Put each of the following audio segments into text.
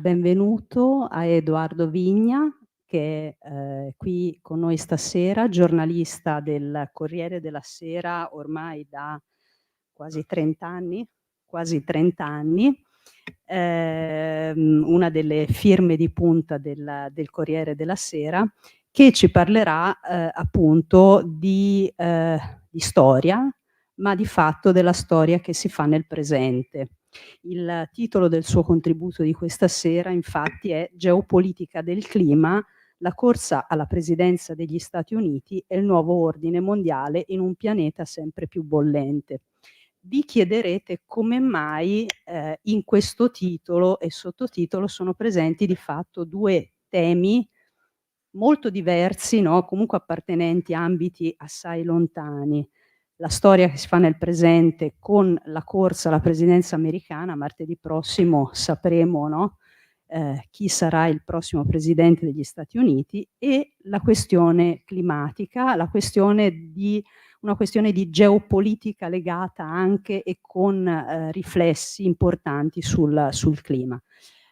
benvenuto a Edoardo Vigna, che è qui con noi stasera, giornalista del Corriere della Sera ormai da quasi 30 anni, quasi 30 anni, una delle firme di punta del Corriere della Sera, che ci parlerà appunto di storia, ma di fatto della storia che si fa nel presente. Il titolo del suo contributo di questa sera, infatti, è Geopolitica del clima, la corsa alla presidenza degli Stati Uniti e il nuovo ordine mondiale in un pianeta sempre più bollente. Vi chiederete come mai in questo titolo e sottotitolo sono presenti di fatto due temi molto diversi, no? Comunque appartenenti a ambiti assai lontani. La storia che si fa nel presente con la corsa alla presidenza americana. Martedì prossimo sapremo, no? Chi sarà il prossimo presidente degli Stati Uniti, e la questione climatica, una questione di geopolitica legata anche e con riflessi importanti sul clima.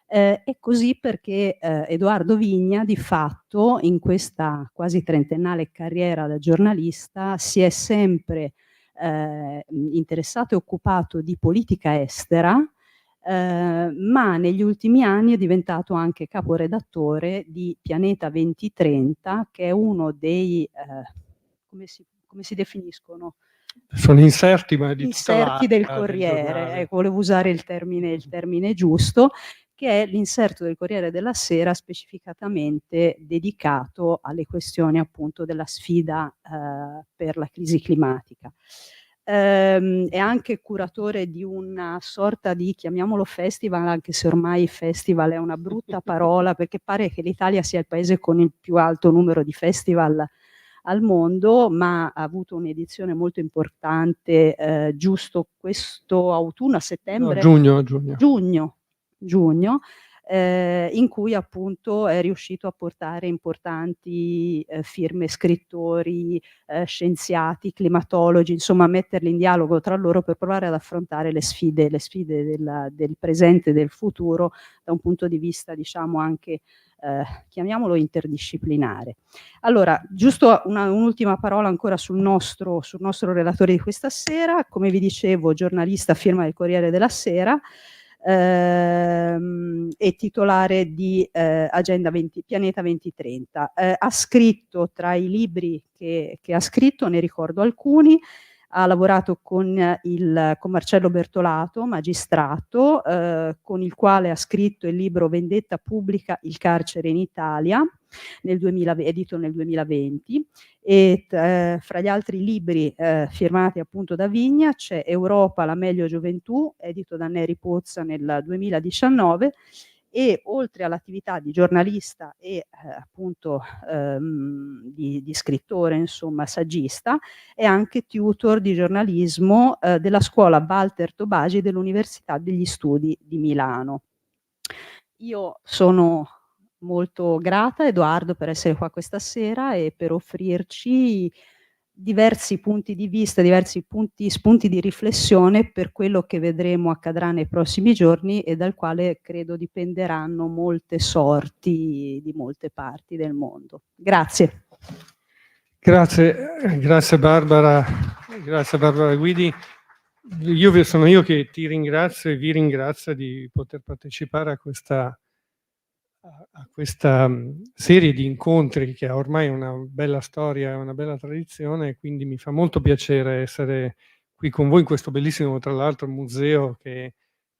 È così perché Edoardo Vigna, di fatto, in questa quasi trentennale carriera da giornalista, si è sempre interessato e occupato di politica estera, ma negli ultimi anni è diventato anche caporedattore di Pianeta 2030, che è uno dei come si definiscono? Sono inserti, ma di tutta Inserti del l'area del Corriere, giornale. ecco, volevo usare il termine giusto, che è l'inserto del Corriere della Sera specificatamente dedicato alle questioni appunto della sfida per la crisi climatica. È anche curatore di una sorta di, chiamiamolo festival, anche se ormai festival è una brutta parola, perché pare che l'Italia sia il paese con il più alto numero di festival al mondo, ma ha avuto un'edizione molto importante giusto questo autunno, a settembre? No, Giugno, in cui appunto è riuscito a portare importanti firme, scrittori, scienziati, climatologi, insomma a metterli in dialogo tra loro per provare ad affrontare le sfide del presente e del futuro da un punto di vista, diciamo, anche chiamiamolo interdisciplinare. Allora, giusto un'ultima parola ancora sul nostro relatore di questa sera. Come vi dicevo, giornalista a firma del Corriere della Sera, e titolare di Pianeta 2030. Ha scritto, tra i libri che ha scritto, ne ricordo alcuni. Ha lavorato con Marcello Bertolato, magistrato, con il quale ha scritto il libro Vendetta pubblica, il carcere in Italia, edito nel 2020, e fra gli altri libri firmati appunto da Vigna c'è Europa, la meglio gioventù, edito da Neri Pozza nel 2019, e oltre all'attività di giornalista e appunto di scrittore, insomma saggista, è anche tutor di giornalismo della scuola Walter Tobagi dell'Università degli Studi di Milano. Io sono molto grata, Edoardo, per essere qua questa sera e per offrirci diversi punti di vista, spunti di riflessione per quello che vedremo accadrà nei prossimi giorni e dal quale credo dipenderanno molte sorti di molte parti del mondo. Grazie. Grazie Barbara Guidi. Sono io che ti ringrazio e vi ringrazio di poter partecipare a questa serie di incontri che ha ormai una bella storia, una bella tradizione, quindi mi fa molto piacere essere qui con voi in questo bellissimo, tra l'altro, museo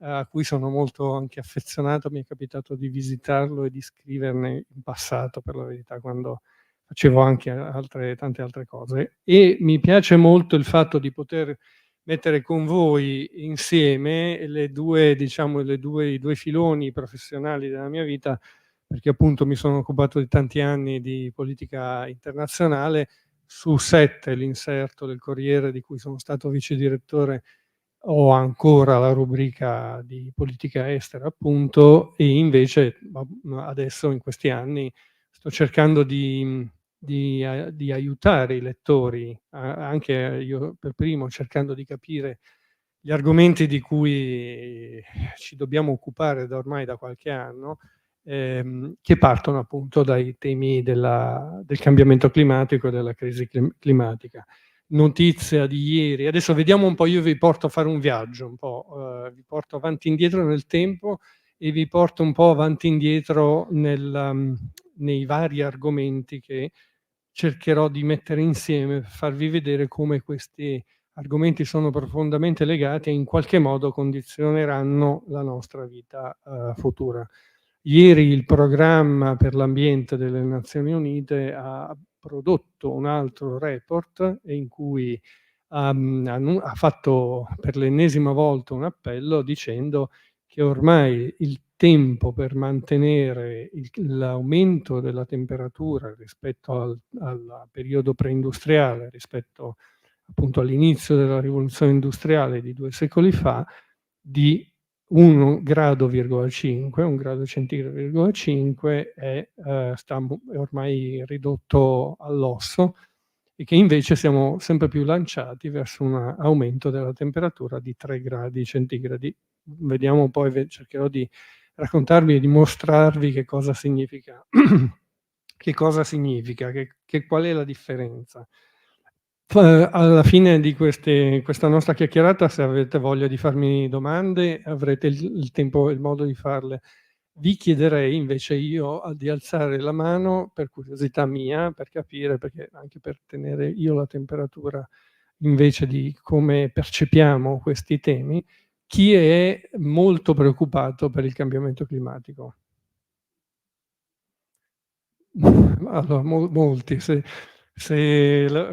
a cui sono molto anche affezionato. Mi è capitato di visitarlo e di scriverne in passato, per la verità, quando facevo anche tante altre cose. E mi piace molto il fatto di poter mettere con voi insieme i due filoni professionali della mia vita, perché appunto mi sono occupato di tanti anni di politica internazionale. Su 7 l'inserto del Corriere, di cui sono stato vice direttore, ho ancora la rubrica di politica estera, appunto, e invece adesso in questi anni sto cercando di aiutare i lettori, anche io per primo, cercando di capire gli argomenti di cui ci dobbiamo occupare ormai da qualche anno, che partono appunto dai temi del cambiamento climatico e della crisi climatica. Notizia di ieri, adesso vediamo un po', io vi porto a fare un viaggio, un po', vi porto avanti e indietro nel tempo e vi porto un po' avanti e indietro nei vari argomenti che cercherò di mettere insieme per farvi vedere come questi argomenti sono profondamente legati e in qualche modo condizioneranno la nostra vita futura. Ieri il programma per l'ambiente delle Nazioni Unite ha prodotto un altro report in cui ha fatto per l'ennesima volta un appello dicendo che ormai il tempo per mantenere l'aumento della temperatura rispetto al periodo preindustriale, rispetto appunto all'inizio della rivoluzione industriale di 2 secoli fa, di 1,5 grado, 1 grado centigrado, 5 è ormai ridotto all'osso e che invece siamo sempre più lanciati verso un aumento della temperatura di 3 gradi centigradi. Vediamo poi, cercherò di raccontarvi e di mostrarvi che cosa significa, che cosa significa, qual è la differenza. Alla fine di questa nostra chiacchierata, se avete voglia di farmi domande, avrete il tempo e il modo di farle. Vi chiederei invece io di alzare la mano per curiosità mia, per capire, perché anche per tenere io la temperatura invece di come percepiamo questi temi, chi è molto preoccupato per il cambiamento climatico? Allora, molti.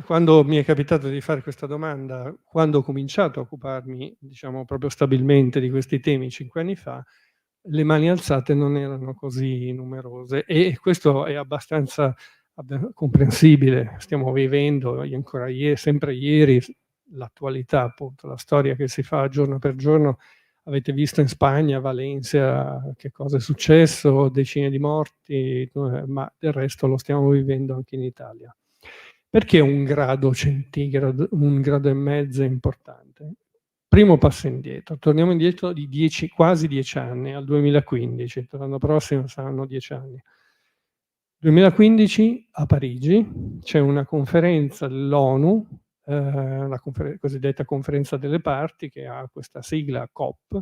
Quando mi è capitato di fare questa domanda, quando ho cominciato a occuparmi, diciamo, proprio stabilmente di questi temi 5 anni fa, le mani alzate non erano così numerose e questo è abbastanza comprensibile. Stiamo vivendo ancora sempre ieri l'attualità, appunto, la storia che si fa giorno per giorno. Avete visto in Spagna, a Valencia, che cosa è successo, decine di morti, ma del resto lo stiamo vivendo anche in Italia. Perché 1 grado centigrado, 1 grado e mezzo è importante? Primo passo indietro, torniamo indietro di quasi 10 anni, al 2015, l'anno prossimo saranno 10 anni. 2015 a Parigi c'è una conferenza dell'ONU, la cosiddetta conferenza delle parti, che ha questa sigla COP.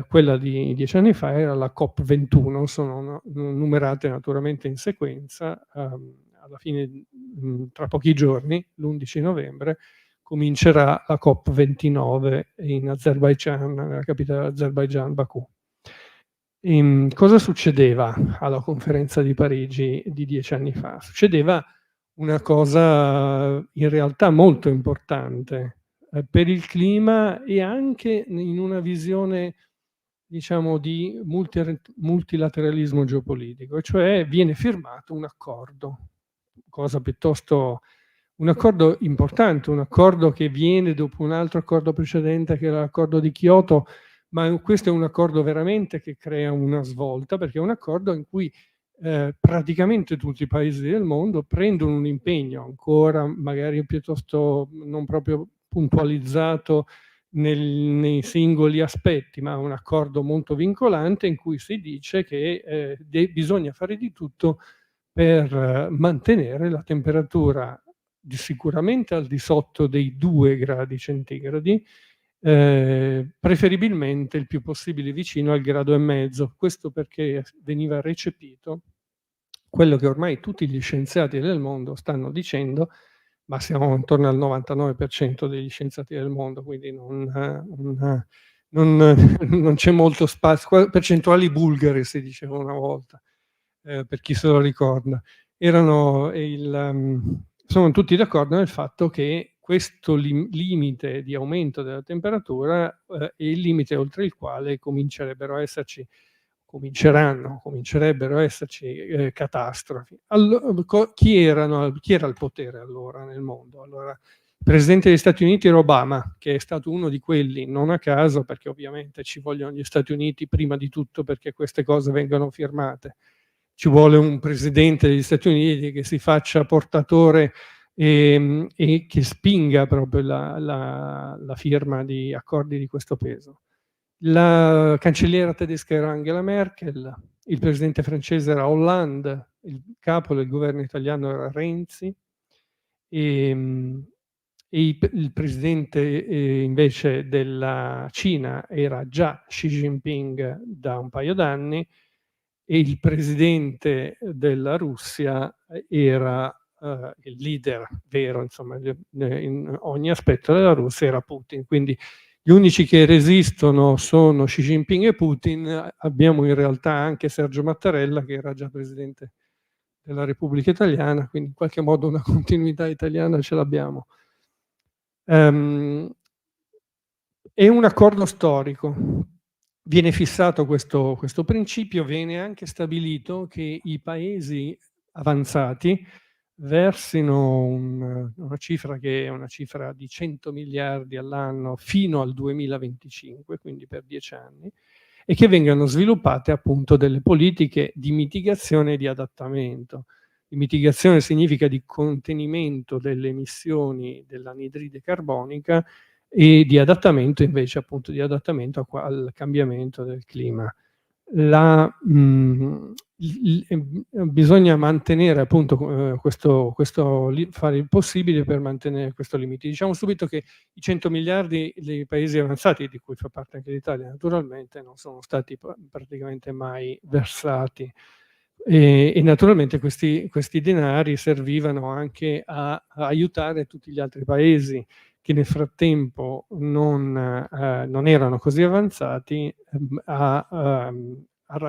Quella di 10 anni fa era la COP21, sono numerate naturalmente in sequenza. Alla fine, tra pochi giorni, l'11 novembre, comincerà la COP29 in Azerbaijan, nella capitale dell'Azerbaijan, Baku. Cosa succedeva alla conferenza di Parigi di 10 anni fa? Succedeva una cosa in realtà molto importante per il clima e anche in una visione, diciamo, di multilateralismo geopolitico, cioè viene firmato un accordo, cosa piuttosto un accordo importante, un accordo che viene dopo un altro accordo precedente che era l'accordo di Kyoto, ma questo è un accordo veramente che crea una svolta, perché è un accordo in cui praticamente tutti i paesi del mondo prendono un impegno ancora magari piuttosto non proprio puntualizzato nei singoli aspetti, ma un accordo molto vincolante in cui si dice che bisogna fare di tutto per mantenere la temperatura sicuramente al di sotto dei 2 gradi centigradi, preferibilmente il più possibile vicino al grado e mezzo. Questo perché veniva recepito quello che ormai tutti gli scienziati del mondo stanno dicendo, ma siamo intorno al 99% degli scienziati del mondo, quindi non c'è molto spazio. Percentuali bulgare si diceva una volta, per chi se lo ricorda. Sono tutti d'accordo nel fatto che questo limite di aumento della temperatura è il limite oltre il quale comincerebbero a esserci catastrofi. Chi era al potere allora nel mondo? Allora, il presidente degli Stati Uniti era Obama, che è stato uno di quelli, non a caso, perché ovviamente ci vogliono gli Stati Uniti prima di tutto perché queste cose vengano firmate. Ci vuole un presidente degli Stati Uniti che si faccia portatore e che spinga proprio la firma di accordi di questo peso. La cancelliera tedesca era Angela Merkel, il presidente francese era Hollande, il capo del governo italiano era Renzi, ehm, e il presidente invece della Cina era già Xi Jinping da un paio d'anni, e il presidente della Russia era il leader vero, insomma, in ogni aspetto della Russia era Putin. Quindi gli unici che resistono sono Xi Jinping e Putin. Abbiamo in realtà anche Sergio Mattarella, che era già presidente della Repubblica Italiana, quindi in qualche modo una continuità italiana ce l'abbiamo. È un accordo storico. Viene fissato questo principio, viene anche stabilito che i paesi avanzati versino una cifra che è una cifra di 100 miliardi all'anno fino al 2025, quindi per 10 anni, e che vengano sviluppate appunto delle politiche di mitigazione e di adattamento. Di mitigazione significa di contenimento delle emissioni dell'anidride carbonica, e di adattamento invece appunto di adattamento al cambiamento del clima. Bisogna mantenere appunto fare il possibile per mantenere questo limite. Diciamo subito che i 100 miliardi dei paesi avanzati, di cui fa parte anche l'Italia naturalmente, non sono stati praticamente mai versati, e naturalmente questi denari servivano anche a aiutare tutti gli altri paesi che nel frattempo non erano così avanzati, ad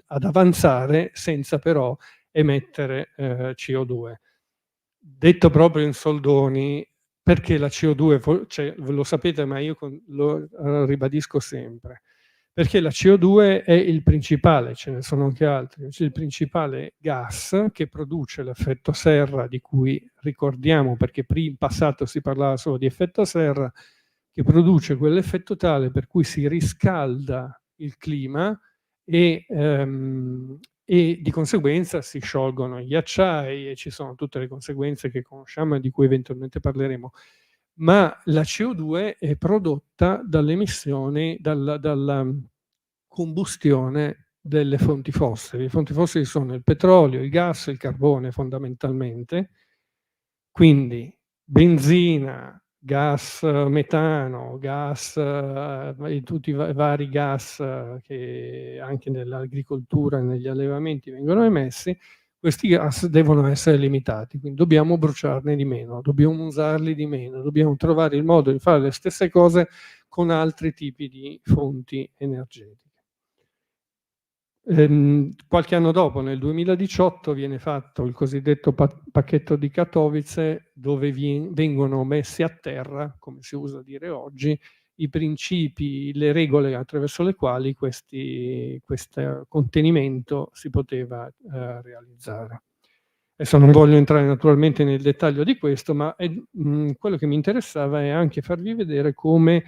avanzare senza però emettere CO2. Detto proprio in soldoni, perché la CO2, cioè, lo sapete, ma io lo ribadisco sempre, perché la CO2 è il principale, ce ne sono anche altri, il principale gas che produce l'effetto serra, di cui ricordiamo, perché in passato si parlava solo di effetto serra, che produce quell'effetto tale per cui si riscalda il clima e di conseguenza si sciolgono gli ghiacciai e ci sono tutte le conseguenze che conosciamo e di cui eventualmente parleremo. Ma la CO2 è prodotta dall'emissione, dalla combustione delle fonti fossili. Le fonti fossili sono il petrolio, il gas e il carbone fondamentalmente. Quindi benzina, gas metano, gas e tutti i vari gas che anche nell'agricoltura e negli allevamenti vengono emessi, questi gas devono essere limitati, quindi dobbiamo bruciarne di meno, dobbiamo usarli di meno, dobbiamo trovare il modo di fare le stesse cose con altri tipi di fonti energetiche. Qualche anno dopo, nel 2018, viene fatto il cosiddetto pacchetto di Katowice, dove vengono messi a terra, come si usa dire oggi, i principi, le regole attraverso le quali questo contenimento si poteva realizzare. Adesso non voglio entrare naturalmente nel dettaglio di questo, ma quello che mi interessava è anche farvi vedere come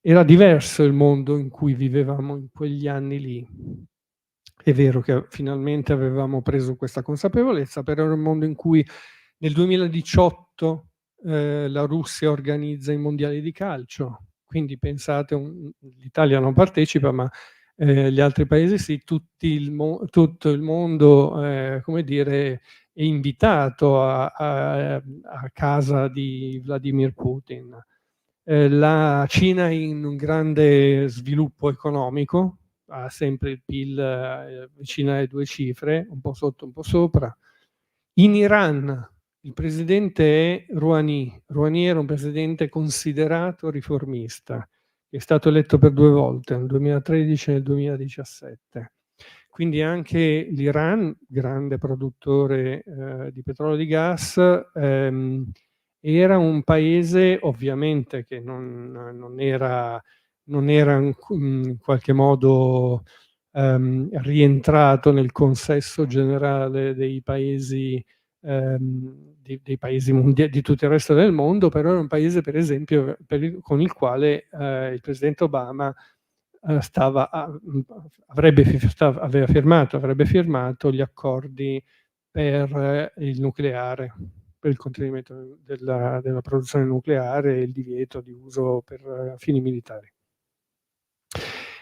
era diverso il mondo in cui vivevamo in quegli anni lì. È vero che finalmente avevamo preso questa consapevolezza, però era un mondo in cui nel 2018 la Russia organizza i mondiali di calcio, quindi pensate, l'Italia non partecipa, ma gli altri paesi sì, tutto il mondo, come dire, è invitato a casa di Vladimir Putin. La Cina è in un grande sviluppo economico, ha sempre il PIL vicino alle 2 cifre, un po' sotto, un po' sopra. In Iran il presidente è Rouhani. Rouhani era un presidente considerato riformista, che è stato eletto per 2 volte, nel 2013 e nel 2017. Quindi anche l'Iran, grande produttore di petrolio e di gas, era un paese ovviamente che non era in qualche modo rientrato nel consesso generale dei paesi mondiali, di tutto il resto del mondo, però era un paese, per esempio, con il quale il presidente Obama avrebbe firmato gli accordi per il nucleare, per il contenimento della produzione nucleare e il divieto di uso per fini militari.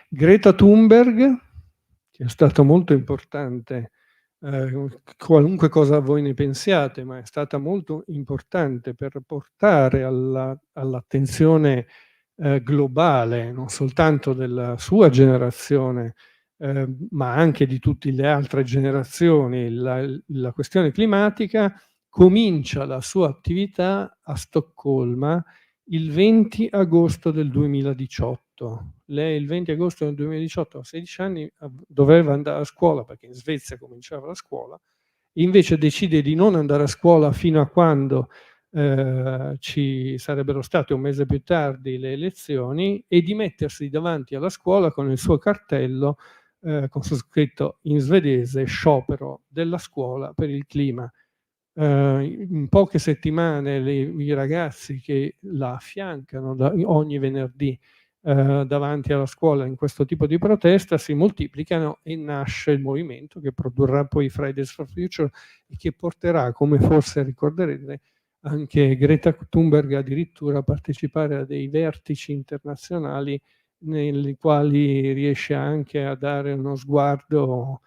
Greta Thunberg, che è stata molto importante, qualunque cosa voi ne pensiate, ma è stata molto importante per portare all'attenzione globale, non soltanto della sua generazione, ma anche di tutte le altre generazioni, la questione climatica, comincia la sua attività a Stoccolma il 20 agosto del 2018. Lei il 20 agosto del 2018, a 16 anni, doveva andare a scuola, perché in Svezia cominciava la scuola, invece decide di non andare a scuola fino a quando ci sarebbero state un mese più tardi le elezioni, e di mettersi davanti alla scuola con il suo cartello con su scritto in svedese "Sciopero della scuola per il clima". In poche settimane i ragazzi che la affiancano ogni venerdì davanti alla scuola in questo tipo di protesta si moltiplicano, e nasce il movimento che produrrà poi Fridays for Future e che porterà, come forse ricorderete, anche Greta Thunberg addirittura a partecipare a dei vertici internazionali nei quali riesce anche a dare uno sguardo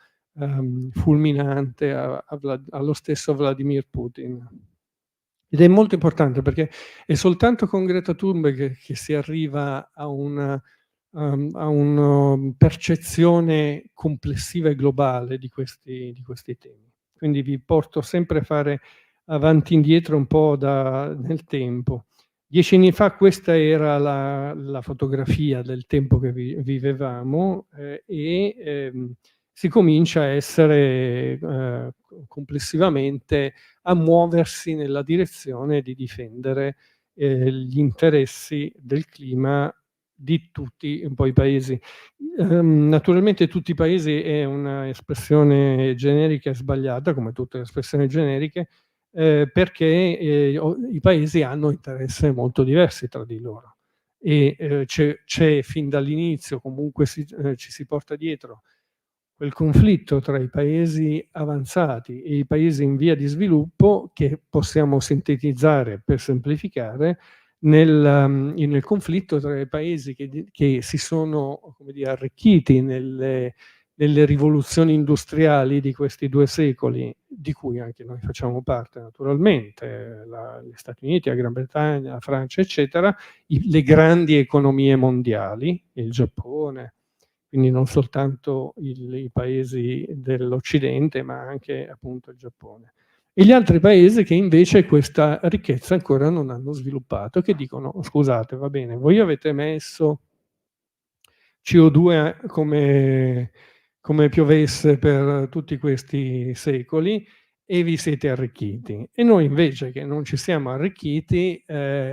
fulminante allo stesso Vladimir Putin. Ed è molto importante, perché è soltanto con Greta Thunberg che si arriva a una percezione complessiva e globale di questi temi. Quindi vi porto sempre a fare avanti e indietro un po' nel tempo. 10 anni fa questa era la fotografia del tempo che vivevamo, si comincia a essere complessivamente a muoversi nella direzione di difendere gli interessi del clima di tutti un po' i paesi. Naturalmente tutti i paesi è una espressione generica e sbagliata, come tutte le espressioni generiche, perché i paesi hanno interessi molto diversi tra di loro, e c'è fin dall'inizio, comunque ci si porta dietro quel conflitto tra i paesi avanzati e i paesi in via di sviluppo, che possiamo sintetizzare, per semplificare, nel conflitto tra i paesi che si sono, come dire, arricchiti nelle rivoluzioni industriali di questi 2 secoli, di cui anche noi facciamo parte naturalmente, gli Stati Uniti, la Gran Bretagna, la Francia, eccetera, le grandi economie mondiali, il Giappone, quindi non soltanto i paesi dell'Occidente, ma anche appunto il Giappone. E gli altri paesi che invece questa ricchezza ancora non hanno sviluppato, che dicono: scusate, va bene, voi avete messo CO2 come piovesse per tutti questi secoli e vi siete arricchiti. E noi invece, che non ci siamo arricchiti,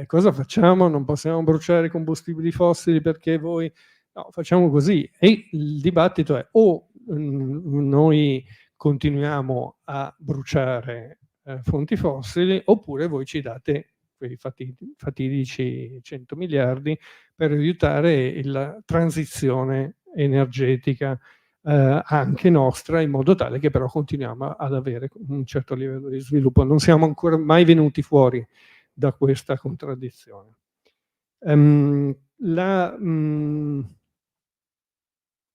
cosa facciamo? Non possiamo bruciare combustibili fossili perché voi... No, facciamo così. E il dibattito è: o noi continuiamo a bruciare fonti fossili, oppure voi ci date quei fatidici 100 miliardi per aiutare la transizione energetica anche nostra, in modo tale che però continuiamo ad avere un certo livello di sviluppo. Non siamo ancora mai venuti fuori da questa contraddizione.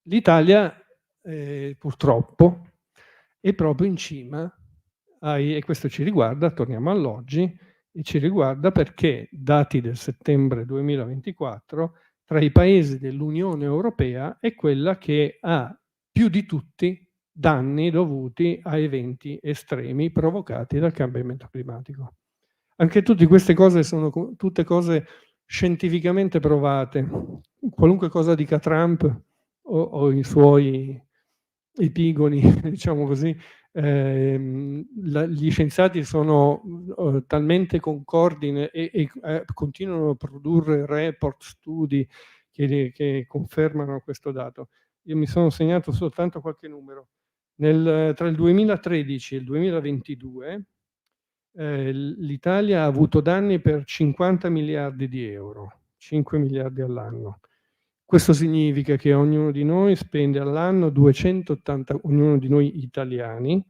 L'Italia purtroppo è proprio in cima e questo ci riguarda, torniamo all'oggi, e ci riguarda perché, dati del settembre 2024, tra i paesi dell'Unione Europea è quella che ha più di tutti danni dovuti a eventi estremi provocati dal cambiamento climatico. Anche tutte queste cose sono tutte cose scientificamente provate. Qualunque cosa dica Trump o i suoi epigoni, diciamo così, gli scienziati sono talmente concordi e continuano a produrre report, studi che confermano questo dato. Io mi sono segnato soltanto qualche numero. Tra il 2013 e il 2022 l'Italia ha avuto danni per 50 miliardi di euro, 5 miliardi all'anno. Questo significa che ognuno di noi spende all'anno 280, ognuno di noi italiani,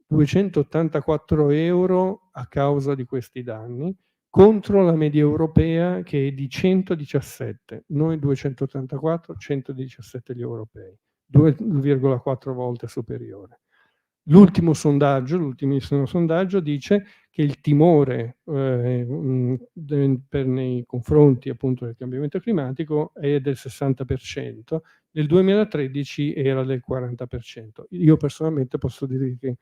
284 euro a causa di questi danni, contro la media europea che è di 117. Noi 284, 117 gli europei, 2,4 volte superiore. L'ultimissimo sondaggio dice che il timore nei confronti appunto del cambiamento climatico è del 60%, nel 2013 era del 40%. Io personalmente posso dire che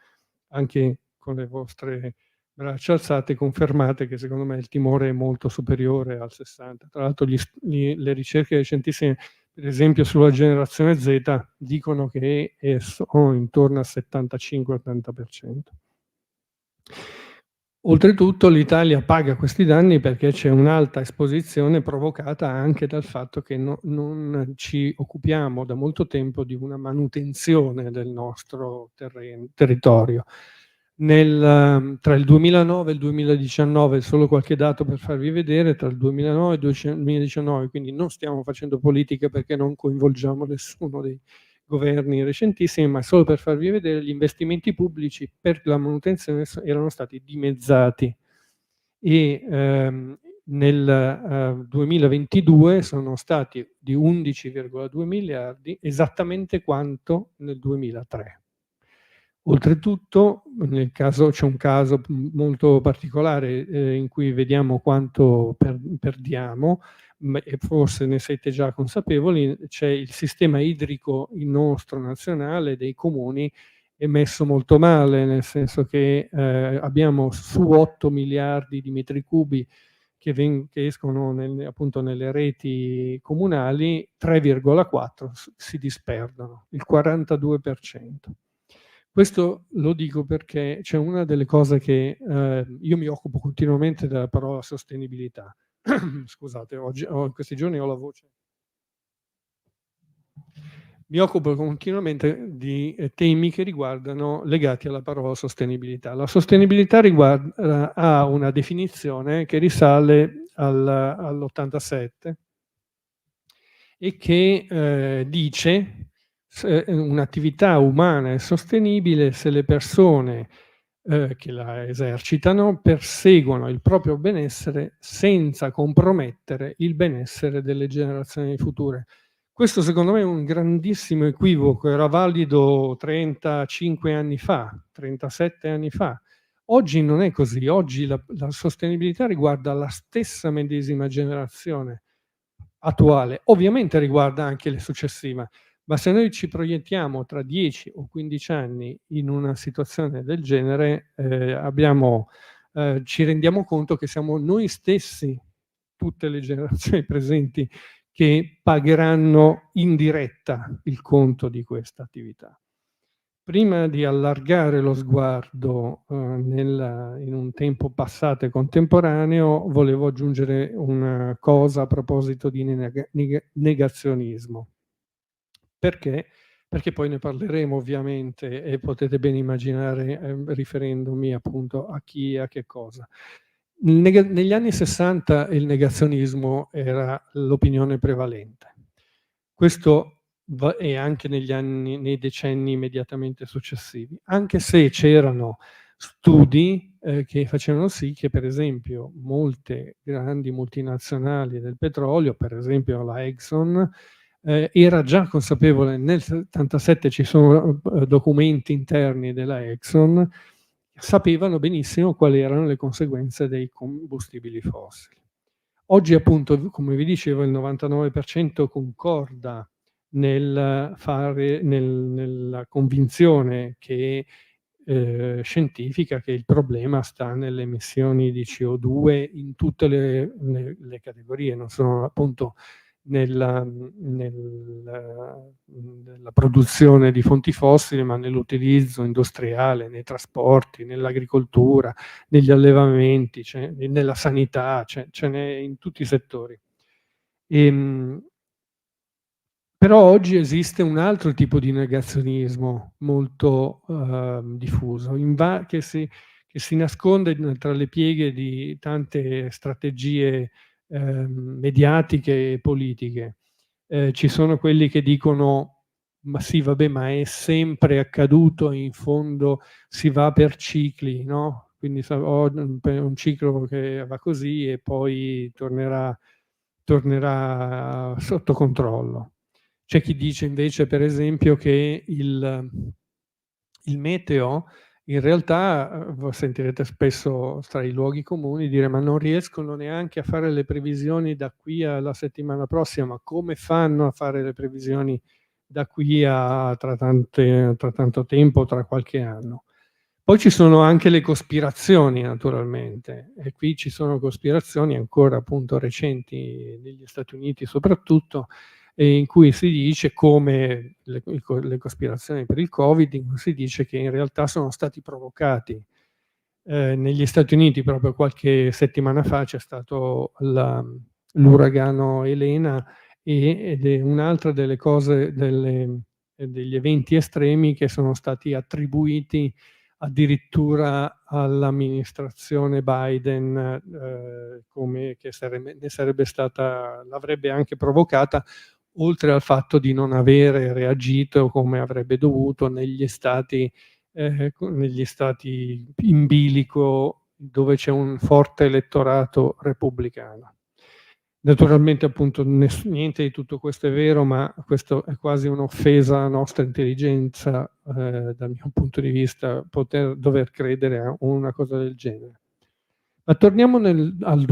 anche con le vostre braccia alzate confermate che secondo me il timore è molto superiore al 60%. Tra l'altro le ricerche recentissime, per esempio sulla generazione Z, dicono che sono intorno al 75-80%. Oltretutto l'Italia paga questi danni perché c'è un'alta esposizione provocata anche dal fatto che non ci occupiamo da molto tempo di una manutenzione del nostro territorio. Tra il 2009 e il 2019, solo qualche dato per farvi vedere, tra il 2009 e il 2019, quindi non stiamo facendo politica perché non coinvolgiamo nessuno dei governi recentissimi, ma solo per farvi vedere, gli investimenti pubblici per la manutenzione erano stati dimezzati e nel 2022 sono stati di 11,2 miliardi, esattamente quanto nel 2003. Oltretutto, c'è un caso molto particolare in cui vediamo quanto perdiamo, e forse ne siete già consapevoli. C'è il sistema idrico, il nostro nazionale, dei comuni, è messo molto male, nel senso che abbiamo su 8 miliardi di metri cubi che escono appunto nelle reti comunali, 3,4 si disperdono, il 42%. Questo lo dico perché c'è una delle cose che io mi occupo continuamente della parola sostenibilità. Scusate, in questi giorni ho la voce. Mi occupo continuamente di temi che riguardano legati alla parola sostenibilità. La sostenibilità ha una definizione che risale all'87 e che dice un'attività umana è sostenibile se le persone che la esercitano perseguono il proprio benessere senza compromettere il benessere delle generazioni future. Questo secondo me è un grandissimo equivoco, era valido 35 anni fa, 37 anni fa. Oggi non è così, oggi la sostenibilità riguarda la stessa medesima generazione attuale, ovviamente riguarda anche le successive, ma se noi ci proiettiamo tra 10 o 15 anni in una situazione del genere, ci rendiamo conto che siamo noi stessi, tutte le generazioni presenti, che pagheranno in diretta il conto di questa attività. Prima di allargare lo sguardo in un tempo passato e contemporaneo, volevo aggiungere una cosa a proposito di negazionismo. Perché? Perché poi ne parleremo ovviamente e potete ben immaginare, riferendomi appunto a chi e a che cosa. Negli anni 60 il negazionismo era l'opinione prevalente. Questo e anche nei decenni immediatamente successivi, anche se c'erano studi che facevano sì che per esempio molte grandi multinazionali del petrolio, per esempio la Exxon, era già consapevole, nel 77 ci sono documenti interni della Exxon, sapevano benissimo quali erano le conseguenze dei combustibili fossili. Oggi appunto, come vi dicevo, il 99% concorda nella convinzione scientifica che il problema sta nelle emissioni di CO2 in tutte le categorie, non solo appunto nella produzione di fonti fossili, ma nell'utilizzo industriale, nei trasporti, nell'agricoltura, negli allevamenti, nella sanità, ce n'è in tutti i settori. Però oggi esiste un altro tipo di negazionismo molto diffuso, che si nasconde tra le pieghe di tante strategie mediatiche e politiche. Ci sono quelli che dicono ma sì, vabbè, ma è sempre accaduto, in fondo si va per cicli, no? Quindi ho un ciclo che va così e poi tornerà sotto controllo. C'è chi dice invece, per esempio, che il meteo in realtà, voi sentirete spesso tra i luoghi comuni dire: "Ma non riescono neanche a fare le previsioni da qui alla settimana prossima". Ma come fanno a fare le previsioni da qui a tra tanto tempo, tra qualche anno? Poi ci sono anche le cospirazioni naturalmente, e qui ci sono cospirazioni ancora appunto recenti negli Stati Uniti soprattutto, in cui si dice, come le cospirazioni per il Covid, in cui si dice che in realtà sono stati provocati. Negli Stati Uniti proprio qualche settimana fa c'è stato l'uragano Elena, ed è un'altra delle cose, degli eventi estremi che sono stati attribuiti addirittura all'amministrazione Biden, come che l'avrebbe anche provocata, oltre al fatto di non avere reagito come avrebbe dovuto negli stati in bilico, dove c'è un forte elettorato repubblicano. Naturalmente appunto niente di tutto questo è vero, ma questo è quasi un'offesa alla nostra intelligenza, dal mio punto di vista, dover credere a una cosa del genere. Ma torniamo al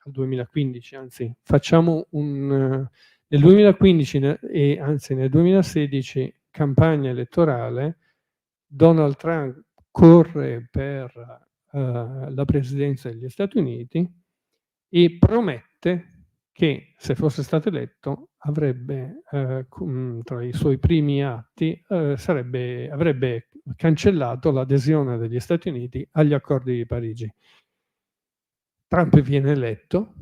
2015, anzi facciamo nel 2015 e anzi nel 2016, campagna elettorale. Donald Trump corre per la presidenza degli Stati Uniti e promette che, se fosse stato eletto, avrebbe tra i suoi primi atti avrebbe cancellato l'adesione degli Stati Uniti agli accordi di Parigi. Trump viene eletto,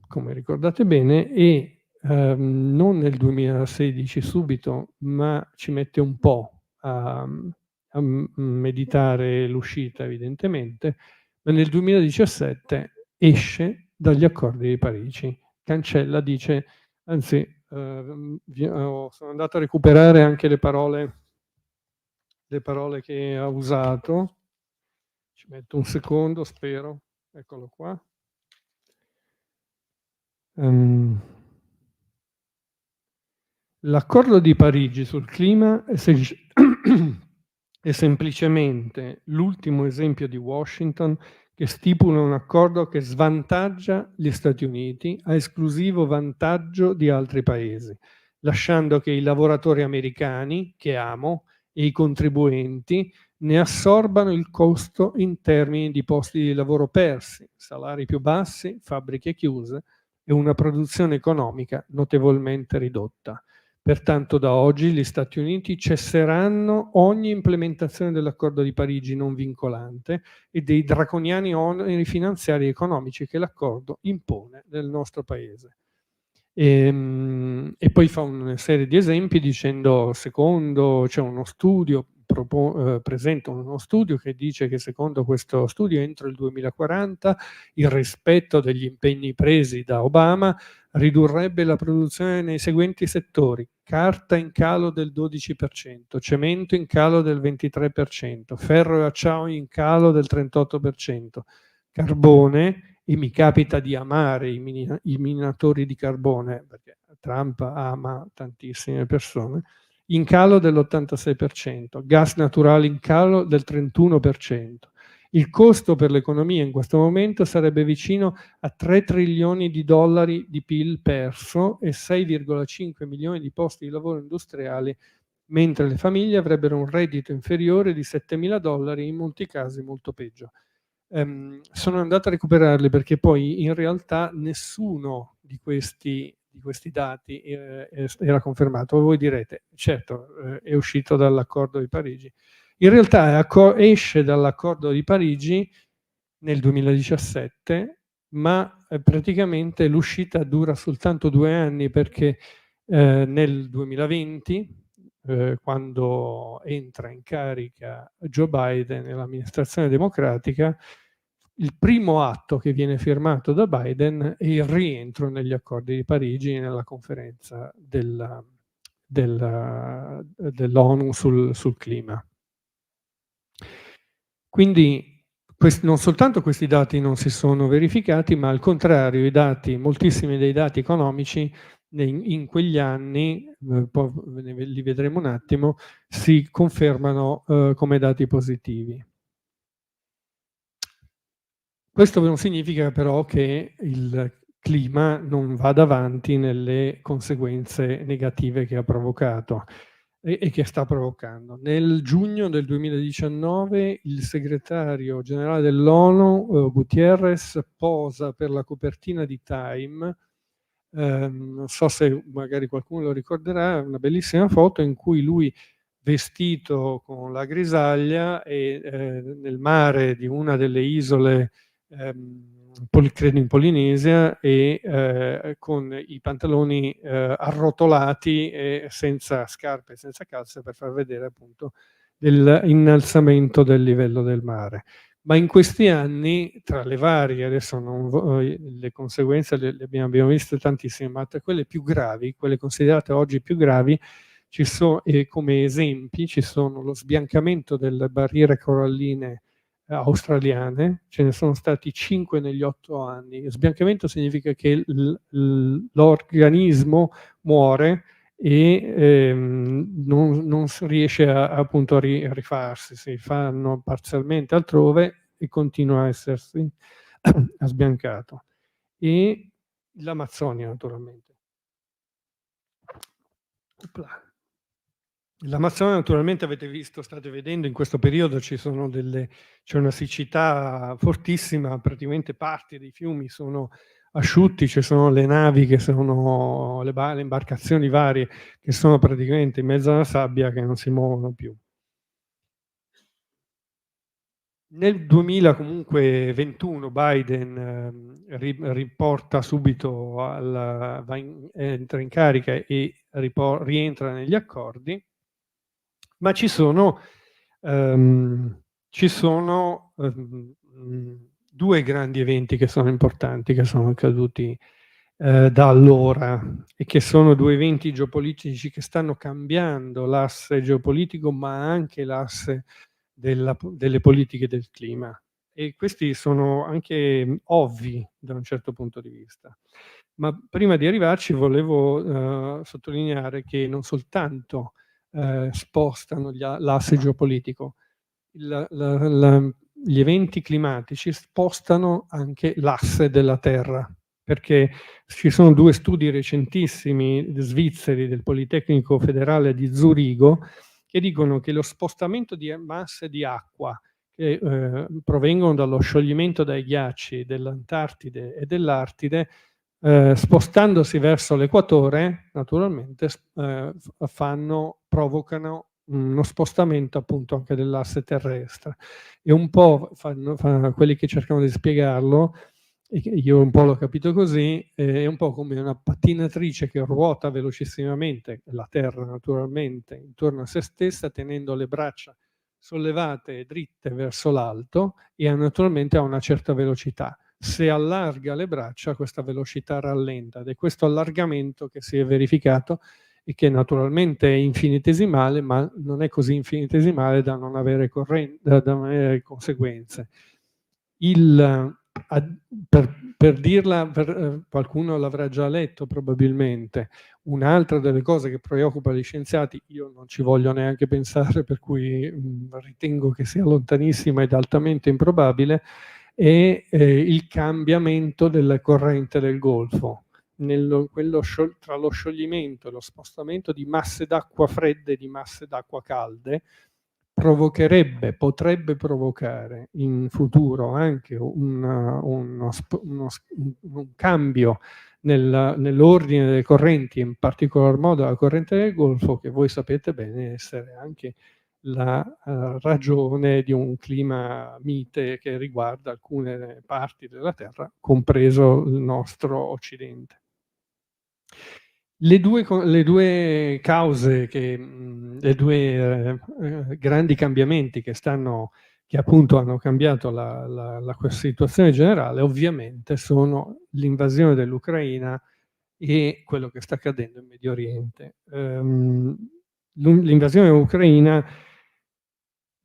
come ricordate bene, e non nel 2016 subito, ma ci mette un po' a meditare l'uscita, evidentemente, ma nel 2017 esce dagli accordi di Parigi, cancella, dice, anzi, sono andato a recuperare anche le parole che ha usato, ci metto un secondo, spero, eccolo qua. L'accordo di Parigi sul clima è semplicemente l'ultimo esempio di Washington che stipula un accordo che svantaggia gli Stati Uniti a esclusivo vantaggio di altri paesi, lasciando che i lavoratori americani, che amo, e i contribuenti ne assorbano il costo in termini di posti di lavoro persi, salari più bassi, fabbriche chiuse e una produzione economica notevolmente ridotta. Pertanto da oggi gli Stati Uniti cesseranno ogni implementazione dell'accordo di Parigi non vincolante e dei draconiani oneri finanziari e economici che l'accordo impone nel nostro paese. E poi fa una serie di esempi dicendo, secondo, c'è uno studio, presenta uno studio che dice che secondo questo studio entro il 2040 il rispetto degli impegni presi da Obama ridurrebbe la produzione nei seguenti settori: carta in calo del 12%, cemento in calo del 23%, ferro e acciaio in calo del 38%, carbone, e mi capita di amare i minatori di carbone, perché Trump ama tantissime persone, in calo dell'86%, gas naturale in calo del 31%. Il costo per l'economia in questo momento sarebbe vicino a 3 trilioni di dollari di PIL perso e 6,5 milioni di posti di lavoro industriali, mentre le famiglie avrebbero un reddito inferiore di 7.000 dollari, in molti casi molto peggio. Sono andato a recuperarli perché poi in realtà nessuno di questi dati era confermato. Voi direte, certo, è uscito dall'accordo di Parigi. In realtà esce dall'accordo di Parigi nel 2017, ma praticamente l'uscita dura soltanto 2 anni, perché nel 2020, quando entra in carica Joe Biden e l'amministrazione democratica, il primo atto che viene firmato da Biden è il rientro negli accordi di Parigi, nella conferenza dell'ONU sul clima. Quindi non soltanto questi dati non si sono verificati, ma al contrario moltissimi dei dati economici in quegli anni, poi li vedremo un attimo, si confermano come dati positivi. Questo non significa però che il clima non vada avanti nelle conseguenze negative che ha provocato e che sta provocando. Nel giugno del 2019 il segretario generale dell'ONU, Guterres, posa per la copertina di Time, non so se magari qualcuno lo ricorderà, una bellissima foto in cui lui vestito con la grisaglia e nel mare di una delle isole, credo in Polinesia, e con i pantaloni arrotolati e senza scarpe e senza calze, per far vedere appunto l'innalzamento del livello del mare. Ma in questi anni, tra le varie, adesso le conseguenze le abbiamo viste tantissime, ma tra quelle più gravi, quelle considerate oggi più gravi, come esempi ci sono lo sbiancamento delle barriere coralline australiane, ce ne sono stati 5 negli 8 anni. Sbiancamento significa che l'organismo muore e non si riesce appunto a rifarsi, si fanno parzialmente altrove e continua a essersi sbiancato. E l'Amazzonia, naturalmente. L'Amazzonia, naturalmente, state vedendo in questo periodo c'è una siccità fortissima, praticamente parti dei fiumi sono asciutti, ci sono le navi che sono le imbarcazioni varie che sono praticamente in mezzo alla sabbia, che non si muovono più. Nel 2021 Biden riporta subito, entra in carica e rientra negli accordi, ma ci sono due grandi eventi che sono importanti, che sono accaduti da allora, e che sono due eventi geopolitici che stanno cambiando l'asse geopolitico, ma anche l'asse delle politiche del clima. E questi sono anche ovvi da un certo punto di vista. Ma prima di arrivarci volevo sottolineare che non soltanto spostano l'asse geopolitico, gli eventi climatici spostano anche l'asse della Terra, perché ci sono due studi recentissimi svizzeri del Politecnico Federale di Zurigo che dicono che lo spostamento di masse di acqua che provengono dallo scioglimento dai ghiacci dell'Antartide e dell'Artide, spostandosi verso l'equatore, naturalmente provocano uno spostamento appunto anche dell'asse terrestre. E un po' quelli che cercano di spiegarlo, e io un po' l'ho capito così, è un po' come una pattinatrice che ruota velocissimamente, la Terra naturalmente, intorno a se stessa, tenendo le braccia sollevate e dritte verso l'alto, e naturalmente a una certa velocità. Se allarga le braccia, questa velocità rallenta, ed è questo allargamento che si è verificato e che naturalmente è infinitesimale, ma non è così infinitesimale da non avere conseguenze. Per dirla, qualcuno l'avrà già letto probabilmente, un'altra delle cose che preoccupa gli scienziati, io non ci voglio neanche pensare, per cui ritengo che sia lontanissima ed altamente improbabile, è il cambiamento della corrente del Golfo. Tra lo scioglimento e lo spostamento di masse d'acqua fredde e di masse d'acqua calde, potrebbe provocare in futuro anche un cambio nell'ordine delle correnti, in particolar modo la corrente del Golfo, che voi sapete bene essere anche la ragione di un clima mite che riguarda alcune parti della Terra, compreso il nostro Occidente. Le due cause, le due grandi cambiamenti che appunto hanno cambiato la situazione generale, ovviamente sono l'invasione dell'Ucraina e quello che sta accadendo in Medio Oriente. L'invasione ucraina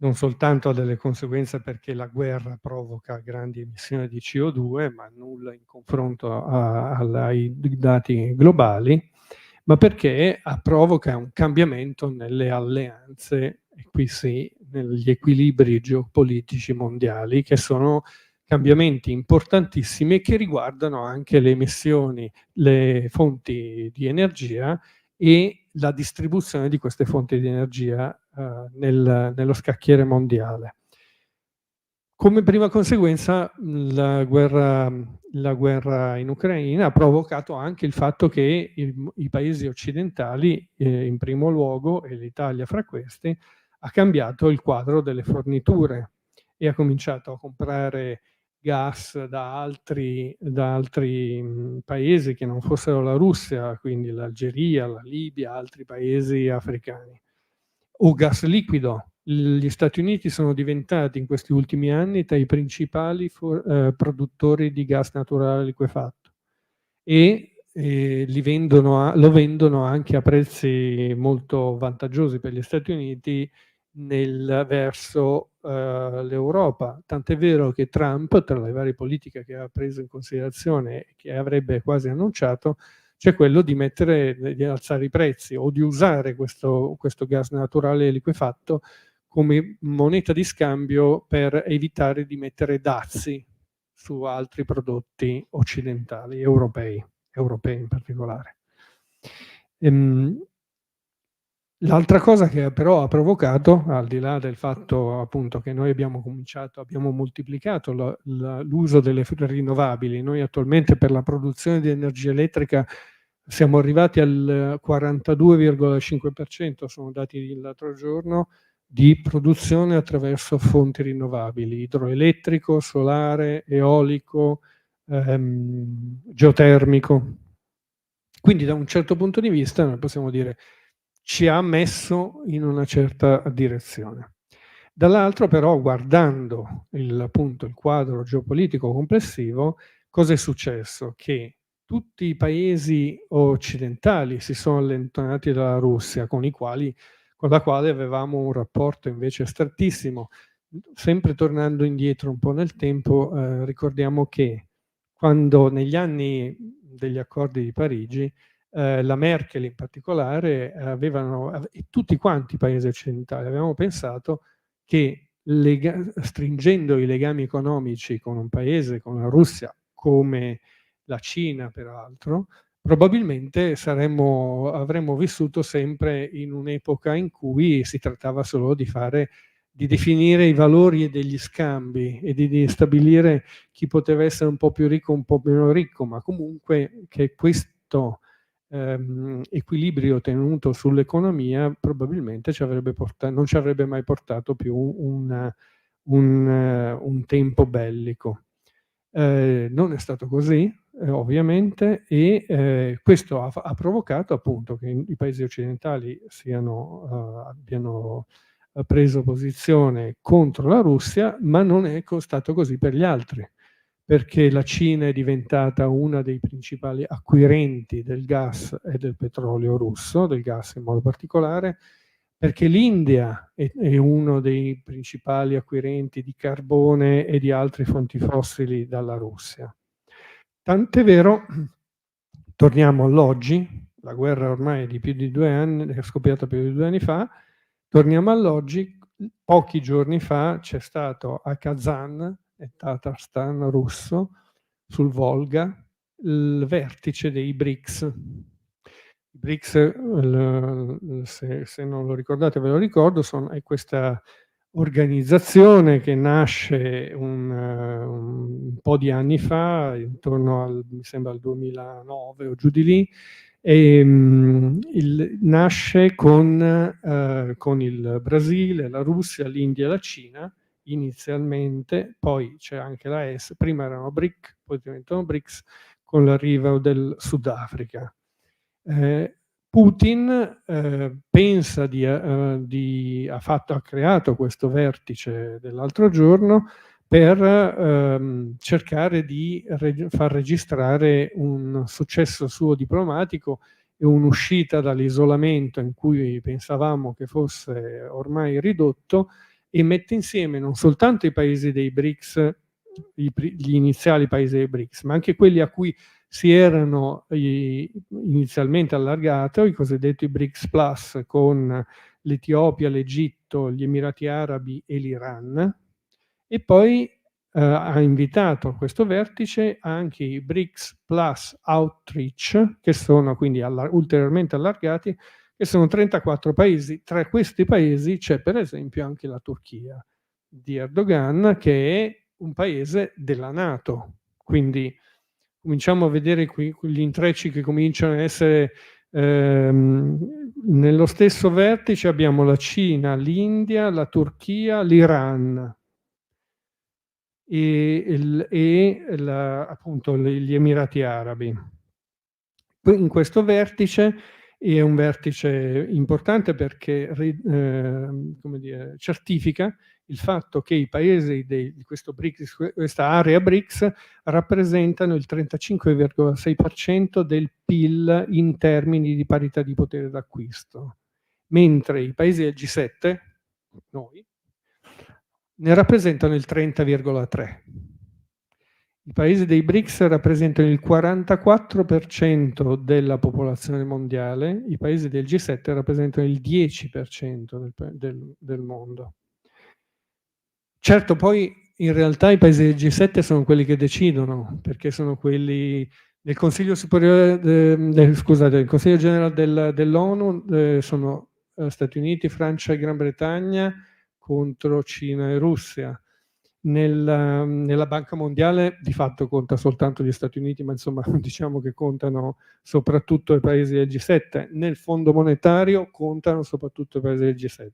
non soltanto ha delle conseguenze perché la guerra provoca grandi emissioni di CO2, ma nulla in confronto ai dati globali, ma perché provoca un cambiamento nelle alleanze, e qui sì, negli equilibri geopolitici mondiali, che sono cambiamenti importantissimi e che riguardano anche le emissioni, le fonti di energia e la distribuzione di queste fonti di energia nello scacchiere mondiale. Come prima conseguenza la guerra in Ucraina ha provocato anche il fatto che i paesi occidentali, in primo luogo, e l'Italia fra questi, ha cambiato il quadro delle forniture e ha cominciato a comprare gas da altri paesi che non fossero la Russia, quindi l'Algeria, la Libia, altri paesi africani. O gas liquido. Gli Stati Uniti sono diventati in questi ultimi anni tra i principali produttori di gas naturale liquefatto e lo vendono anche a prezzi molto vantaggiosi per gli Stati Uniti verso l'Europa. Tant'è vero che Trump, tra le varie politiche che ha preso in considerazione e che avrebbe quasi annunciato, c'è quello di alzare i prezzi o di usare questo gas naturale liquefatto come moneta di scambio per evitare di mettere dazi su altri prodotti occidentali, europei in particolare. L'altra cosa che però ha provocato, al di là del fatto appunto che noi abbiamo moltiplicato l'uso delle rinnovabili, noi attualmente per la produzione di energia elettrica siamo arrivati al 42,5%, sono dati l'altro giorno, di produzione attraverso fonti rinnovabili, idroelettrico, solare, eolico, geotermico. Quindi da un certo punto di vista noi possiamo dire ci ha messo in una certa direzione. Dall'altro però guardando appunto il quadro geopolitico complessivo, cosa è successo? Che tutti i paesi occidentali si sono allontanati dalla Russia, con la quale avevamo un rapporto invece strettissimo. Sempre tornando indietro un po' nel tempo, ricordiamo che quando negli anni degli accordi di Parigi la Merkel in particolare e tutti quanti i paesi occidentali avevamo pensato che stringendo i legami economici con un paese, con la Russia, come la Cina peraltro, probabilmente avremmo vissuto sempre in un'epoca in cui si trattava solo di definire i valori degli scambi e di stabilire chi poteva essere un po' più ricco, un po' meno ricco, ma comunque che questo equilibrio tenuto sull'economia probabilmente non ci avrebbe mai portato più un tempo bellico. Non è stato così, ovviamente, e questo ha provocato appunto che i paesi occidentali abbiano preso posizione contro la Russia, ma non è stato così per gli altri, perché la Cina è diventata una dei principali acquirenti del gas e del petrolio russo, del gas in modo particolare, perché l'India è uno dei principali acquirenti di carbone e di altre fonti fossili dalla Russia. Tant'è vero, torniamo all'oggi, la guerra ormai è di più di 2 anni, è scoppiata più di 2 anni fa, torniamo all'oggi, pochi giorni fa c'è stato a Kazan, nel Tatarstan russo, sul Volga, il vertice dei BRICS. I BRICS, se non lo ricordate ve lo ricordo, è questa organizzazione che nasce un po' di anni fa, intorno mi sembra al 2009 o giù di lì, e nasce con il Brasile, la Russia, l'India e la Cina inizialmente, poi c'è anche la S, prima erano BRIC, poi diventano BRICS, con l'arrivo del Sudafrica. Putin pensa ha creato questo vertice dell'altro giorno per cercare di far registrare un successo suo diplomatico e un'uscita dall'isolamento in cui pensavamo che fosse ormai ridotto, e mette insieme non soltanto i paesi dei BRICS, gli iniziali paesi dei BRICS, ma anche quelli a cui si erano inizialmente allargato, i cosiddetti BRICS Plus, con l'Etiopia, l'Egitto, gli Emirati Arabi e l'Iran, e poi ha invitato a questo vertice anche i BRICS Plus Outreach, che sono quindi ulteriormente allargati, che sono 34 paesi. Tra questi paesi c'è per esempio anche la Turchia di Erdogan, che è un paese della NATO. Quindi cominciamo a vedere qui gli intrecci che cominciano a essere nello stesso vertice. Abbiamo la Cina, la Turchia, l'Iran e appunto gli Emirati Arabi. In questo vertice è un vertice importante perché come dire, certifica il fatto che i paesi di questa area BRICS rappresentano il 35,6% del PIL in termini di parità di potere d'acquisto, mentre i paesi del G7, noi, ne rappresentano il 30,3%. I paesi dei BRICS rappresentano il 44% della popolazione mondiale, i paesi del G7 rappresentano il 10% del mondo. Certo, poi in realtà i paesi del G7 sono quelli che decidono, perché sono quelli del Consiglio Superiore, del Consiglio Generale dell'ONU, sono Stati Uniti, Francia e Gran Bretagna contro Cina e Russia. Nella Banca Mondiale di fatto conta soltanto gli Stati Uniti, ma insomma diciamo che contano soprattutto i paesi del G7. Nel Fondo Monetario contano soprattutto i paesi del G7.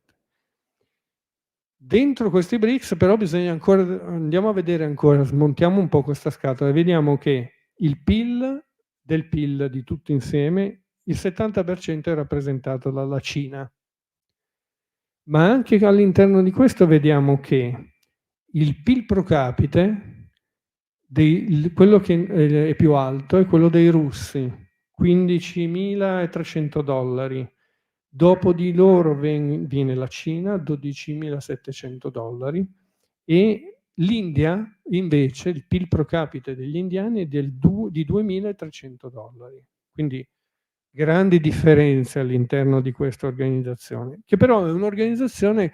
Dentro questi BRICS però bisogna ancora, andiamo a vedere ancora, smontiamo un po' questa scatola e vediamo che il PIL, del PIL di tutti insieme, il 70% è rappresentato dalla Cina. Ma anche all'interno di questo vediamo che il PIL pro capite, quello che è più alto, è quello dei russi, 15.300 dollari. Dopo di loro viene la Cina, 12.700 dollari, e l'India invece, il PIL pro capite degli indiani è di 2.300 dollari. Quindi grandi differenze all'interno di questa organizzazione, che però è un'organizzazione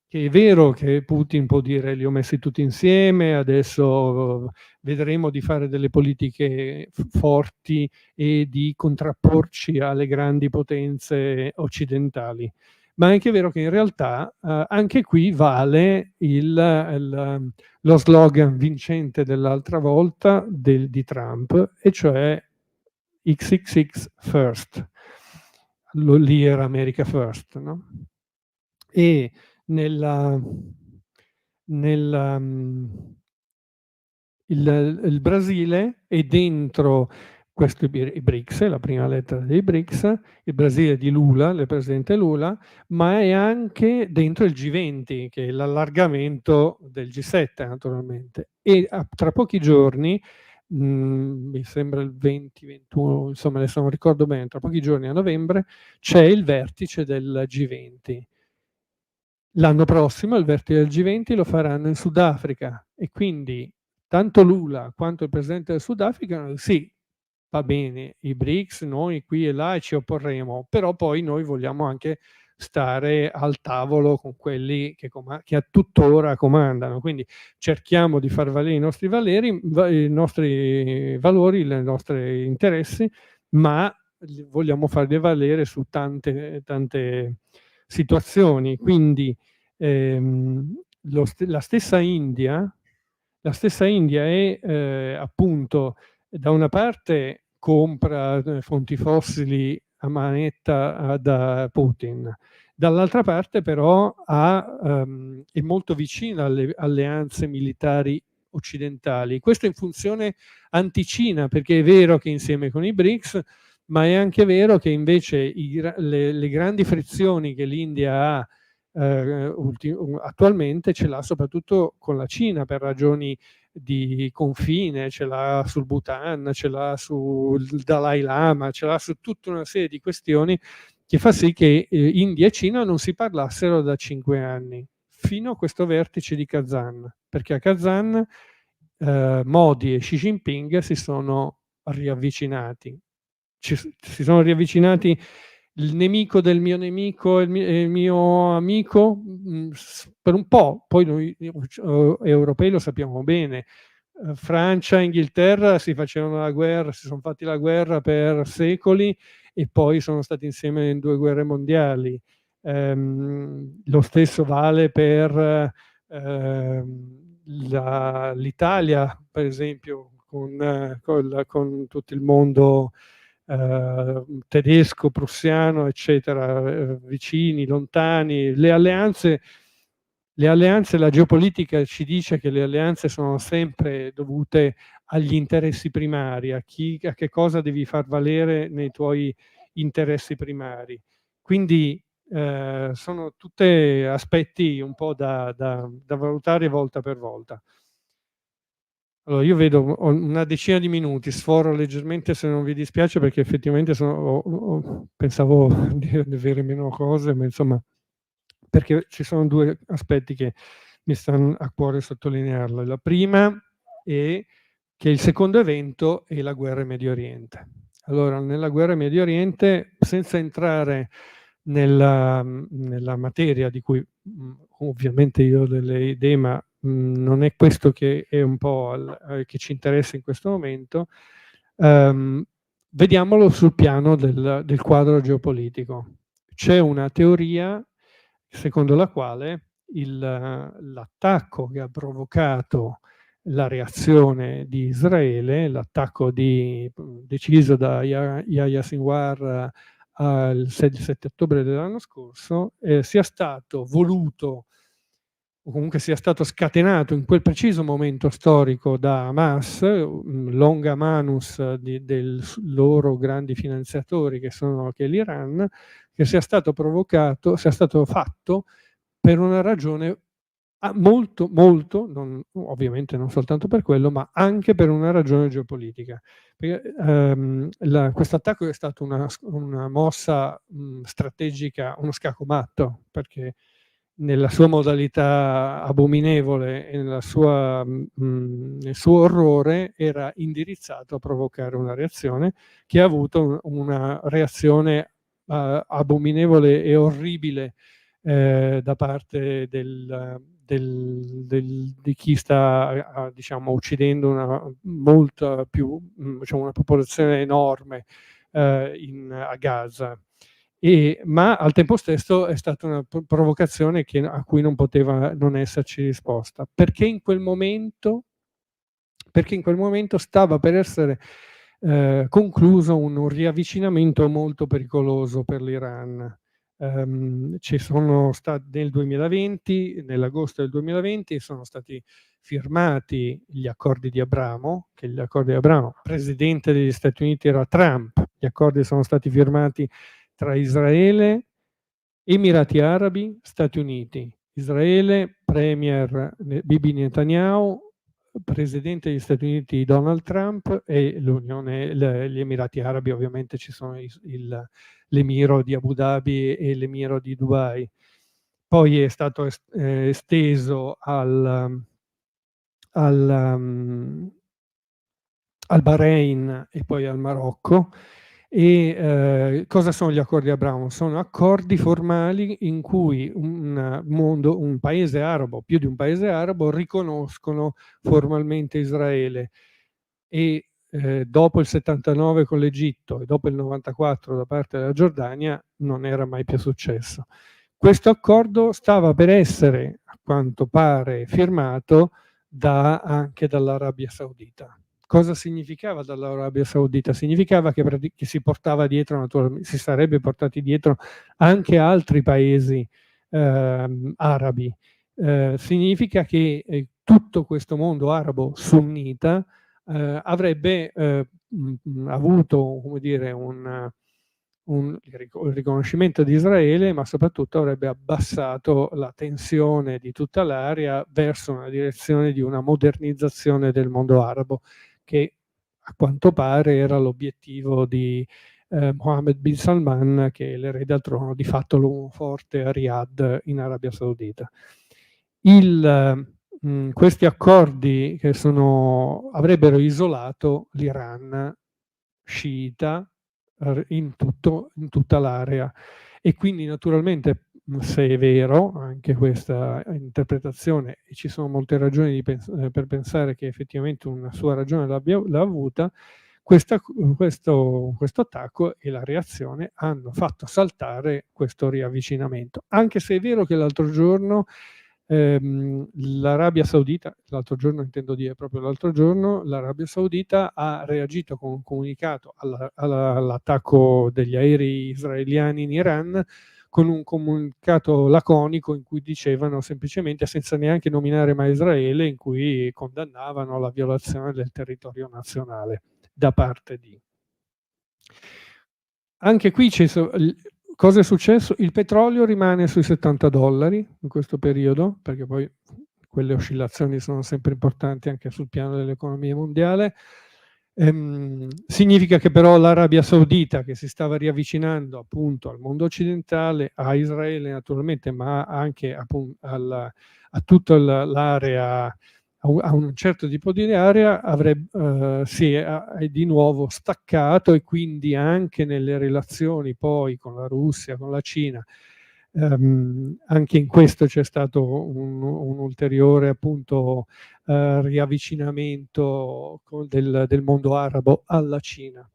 che è vero che Putin può dire li ho messi tutti insieme, adesso vedremo di fare delle politiche forti e di contrapporci alle grandi potenze occidentali, ma è anche vero che in realtà anche qui vale lo slogan vincente dell'altra volta di Trump, e cioè XXX first, lì era America first, no? E il Brasile è dentro i BRICS, la prima lettera dei BRICS, il Brasile di Lula, il presidente Lula, ma è anche dentro il G20, che è l'allargamento del G7 naturalmente. E tra pochi giorni, mi sembra il 20-21, insomma adesso non ricordo bene, tra pochi giorni a novembre c'è il vertice del G20. L'anno prossimo il vertice del G20 lo faranno in Sudafrica, e quindi tanto Lula quanto il presidente del Sudafrica, sì, va bene, i BRICS, noi qui e là ci opporremo, però poi noi vogliamo anche stare al tavolo con quelli che a tuttora comandano, quindi cerchiamo di far valere i nostri valori, i nostri interessi, ma vogliamo farli valere su tante situazioni. Quindi la stessa India è appunto, da una parte compra fonti fossili a manetta da Putin, dall'altra parte però è molto vicina alle alleanze militari occidentali. Questo in funzione anti-Cina, perché è vero che insieme con i BRICS, ma è anche vero che invece le grandi frizioni che l'India ha attualmente ce l'ha soprattutto con la Cina per ragioni di confine, ce l'ha sul Bhutan, ce l'ha sul Dalai Lama, ce l'ha su tutta una serie di questioni che fa sì che India e Cina non si parlassero da 5 anni, fino a questo vertice di Kazan, perché a Kazan Modi e Xi Jinping si sono riavvicinati. Si sono riavvicinati il nemico del mio nemico e il mio amico per un po', poi noi europei lo sappiamo bene. Francia e Inghilterra si facevano la guerra, si sono fatti la guerra per secoli e poi sono stati insieme in 2 guerre mondiali. Lo stesso vale per l'Italia, per esempio, con tutto il mondo tedesco, prussiano, eccetera, vicini, lontani. Le alleanze, la geopolitica ci dice che le alleanze sono sempre dovute agli interessi primari, a che cosa devi far valere nei tuoi interessi primari. Quindi sono tutti aspetti un po' da valutare volta per volta. Allora, io vedo ho una decina di minuti, sforo leggermente se non vi dispiace, perché effettivamente pensavo di avere meno cose, ma insomma, perché ci sono 2 aspetti che mi stanno a cuore sottolinearlo. La prima è che il secondo evento è la guerra in Medio Oriente. Allora, nella guerra in Medio Oriente, senza entrare nella materia di cui ovviamente io ho delle idee, ma non è questo che è un po' che ci interessa in questo momento, vediamolo sul piano del quadro geopolitico. C'è una teoria secondo la quale l'attacco che ha provocato la reazione di Israele, l'attacco deciso da Yahya Sinwar il 7 ottobre dell'anno scorso, sia stato voluto o comunque sia stato scatenato in quel preciso momento storico da Hamas, longa manus dei loro grandi finanziatori che è l'Iran, che sia stato fatto per una ragione molto, molto, ovviamente non soltanto per quello, ma anche per una ragione geopolitica. Questo attacco è stata una mossa strategica, uno scaccomatto, perché nella sua modalità abominevole e nel suo orrore era indirizzato a provocare una reazione che ha avuto una reazione abominevole e orribile da parte di chi sta diciamo, uccidendo diciamo, una popolazione enorme a Gaza. Ma al tempo stesso è stata una provocazione a cui non poteva non esserci risposta, perché in quel momento stava per essere concluso un riavvicinamento molto pericoloso per l'Iran. Ci sono nel 2020, nell'agosto del 2020, sono stati firmati gli accordi di Abramo, che gli accordi di Abramo, presidente degli Stati Uniti era Trump, gli accordi sono stati firmati tra Israele, Emirati Arabi, Stati Uniti. Israele, premier Bibi Netanyahu, presidente degli Stati Uniti Donald Trump e gli Emirati Arabi, ovviamente ci sono l'Emiro di Abu Dhabi e l'Emiro di Dubai. Poi è stato esteso al Bahrain e poi al Marocco. E cosa sono gli accordi di Abramo? Sono accordi formali in cui un paese arabo, più di un paese arabo, riconoscono formalmente Israele e dopo il 79 con l'Egitto e dopo il 94 da parte della Giordania non era mai più successo. Questo accordo stava per essere, a quanto pare, firmato anche dall'Arabia Saudita. Cosa significava dall'Arabia Saudita? Significava che si portava dietro, naturalmente, si sarebbe portati dietro anche altri paesi arabi. Significa che tutto questo mondo arabo sunnita avrebbe avuto, come dire, il riconoscimento di Israele, ma soprattutto avrebbe abbassato la tensione di tutta l'area verso una direzione di una modernizzazione del mondo arabo, che a quanto pare era l'obiettivo di Mohammed bin Salman, che è l'erede al trono, di fatto l'uomo forte a Riyadh in Arabia Saudita. Questi accordi che avrebbero isolato l'Iran sciita in tutta l'area, e quindi naturalmente, se è vero anche questa interpretazione, e ci sono molte ragioni per pensare che effettivamente una sua ragione l'ha avuta, questo attacco e la reazione hanno fatto saltare questo riavvicinamento. Anche se è vero che l'altro giorno l'Arabia Saudita, l'altro giorno intendo dire proprio l'altro giorno, l'Arabia Saudita ha reagito con un comunicato all'attacco degli aerei israeliani in Iran, con un comunicato laconico in cui dicevano semplicemente, senza neanche nominare mai Israele, in cui condannavano la violazione del territorio nazionale da parte di. Anche qui cosa è successo? Il petrolio rimane sui $70 in questo periodo, perché poi quelle oscillazioni sono sempre importanti anche sul piano dell'economia mondiale. Significa che però l'Arabia Saudita, che si stava riavvicinando appunto al mondo occidentale, a Israele naturalmente, ma anche appunto a tutta l'area, a un certo tipo di area, si è di nuovo staccato, e quindi anche nelle relazioni poi con la Russia, con la Cina, anche in questo c'è stato un ulteriore appunto riavvicinamento del mondo arabo alla Cina.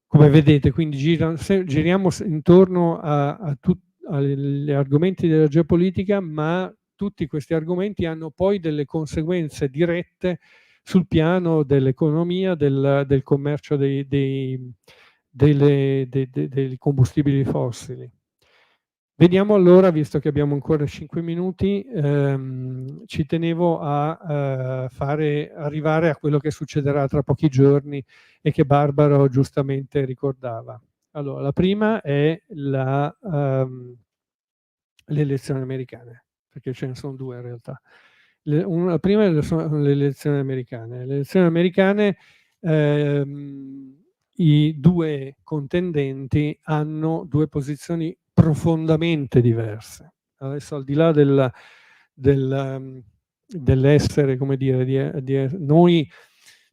Come vedete, quindi giriamo intorno agli argomenti della geopolitica, ma tutti questi argomenti hanno poi delle conseguenze dirette sul piano dell'economia, del commercio dei combustibili fossili. Vediamo allora, visto che abbiamo ancora 5 minuti, ci tenevo a fare arrivare a quello che succederà tra pochi giorni e che Barbaro giustamente ricordava. Allora, la prima è le elezioni americane, perché ce ne sono due in realtà. La prima sono le elezioni americane. Le elezioni americane, i due contendenti hanno due posizioni profondamente diverse. Adesso, al di là dell'essere, come dire, noi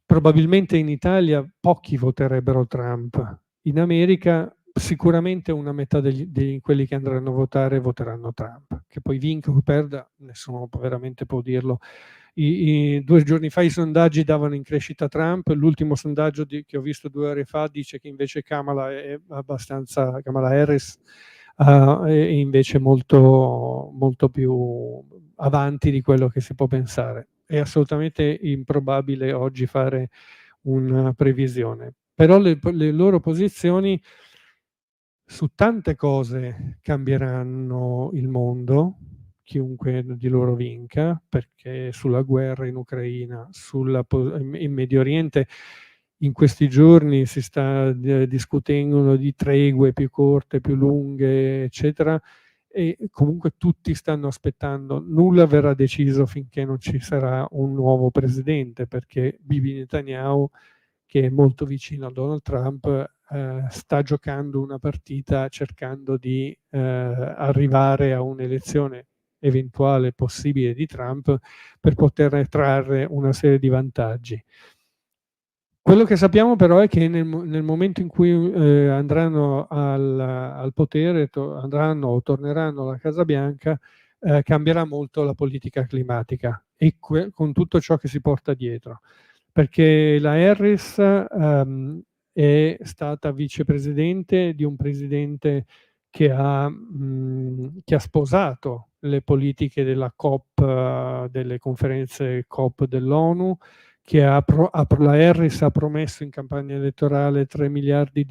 probabilmente in Italia pochi voterebbero Trump. In America sicuramente una metà di quelli che andranno a votare voteranno Trump. Che poi vinca o perda, nessuno veramente può dirlo. 2 giorni fa i sondaggi davano in crescita Trump, l'ultimo sondaggio che ho visto 2 ore fa dice che invece Kamala Harris è invece molto, molto più avanti di quello che si può pensare. È assolutamente improbabile oggi fare una previsione, però le loro posizioni su tante cose cambieranno il mondo, chiunque di loro vinca, perché sulla guerra in Ucraina, in Medio Oriente, in questi giorni si sta discutendo di tregue più corte, più lunghe, eccetera, e comunque tutti stanno aspettando. Nulla verrà deciso finché non ci sarà un nuovo presidente, perché Bibi Netanyahu, che è molto vicino a Donald Trump, sta giocando una partita cercando di arrivare a un'elezione eventuale possibile di Trump per poter trarre una serie di vantaggi. Quello che sappiamo però è che nel momento in cui andranno al potere, andranno o torneranno alla Casa Bianca, cambierà molto la politica climatica, e con tutto ciò che si porta dietro. Perché la Harris è stata vicepresidente di un presidente che ha sposato le politiche della COP, delle conferenze COP dell'ONU, che la Harris ha promesso in campagna elettorale $3 miliardi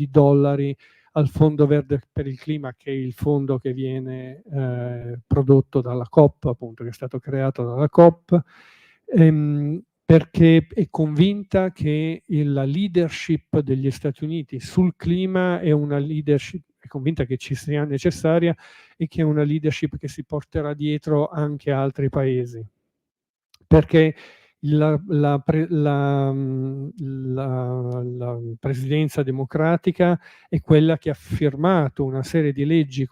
al Fondo Verde per il Clima, che è il fondo che viene prodotto dalla COP, appunto, che è stato creato dalla COP. perché è convinta che la leadership degli Stati Uniti sul clima è una leadership, è convinta che ci sia necessaria e che è una leadership che si porterà dietro anche altri paesi. Perché la presidenza democratica è quella che ha firmato una serie di leggi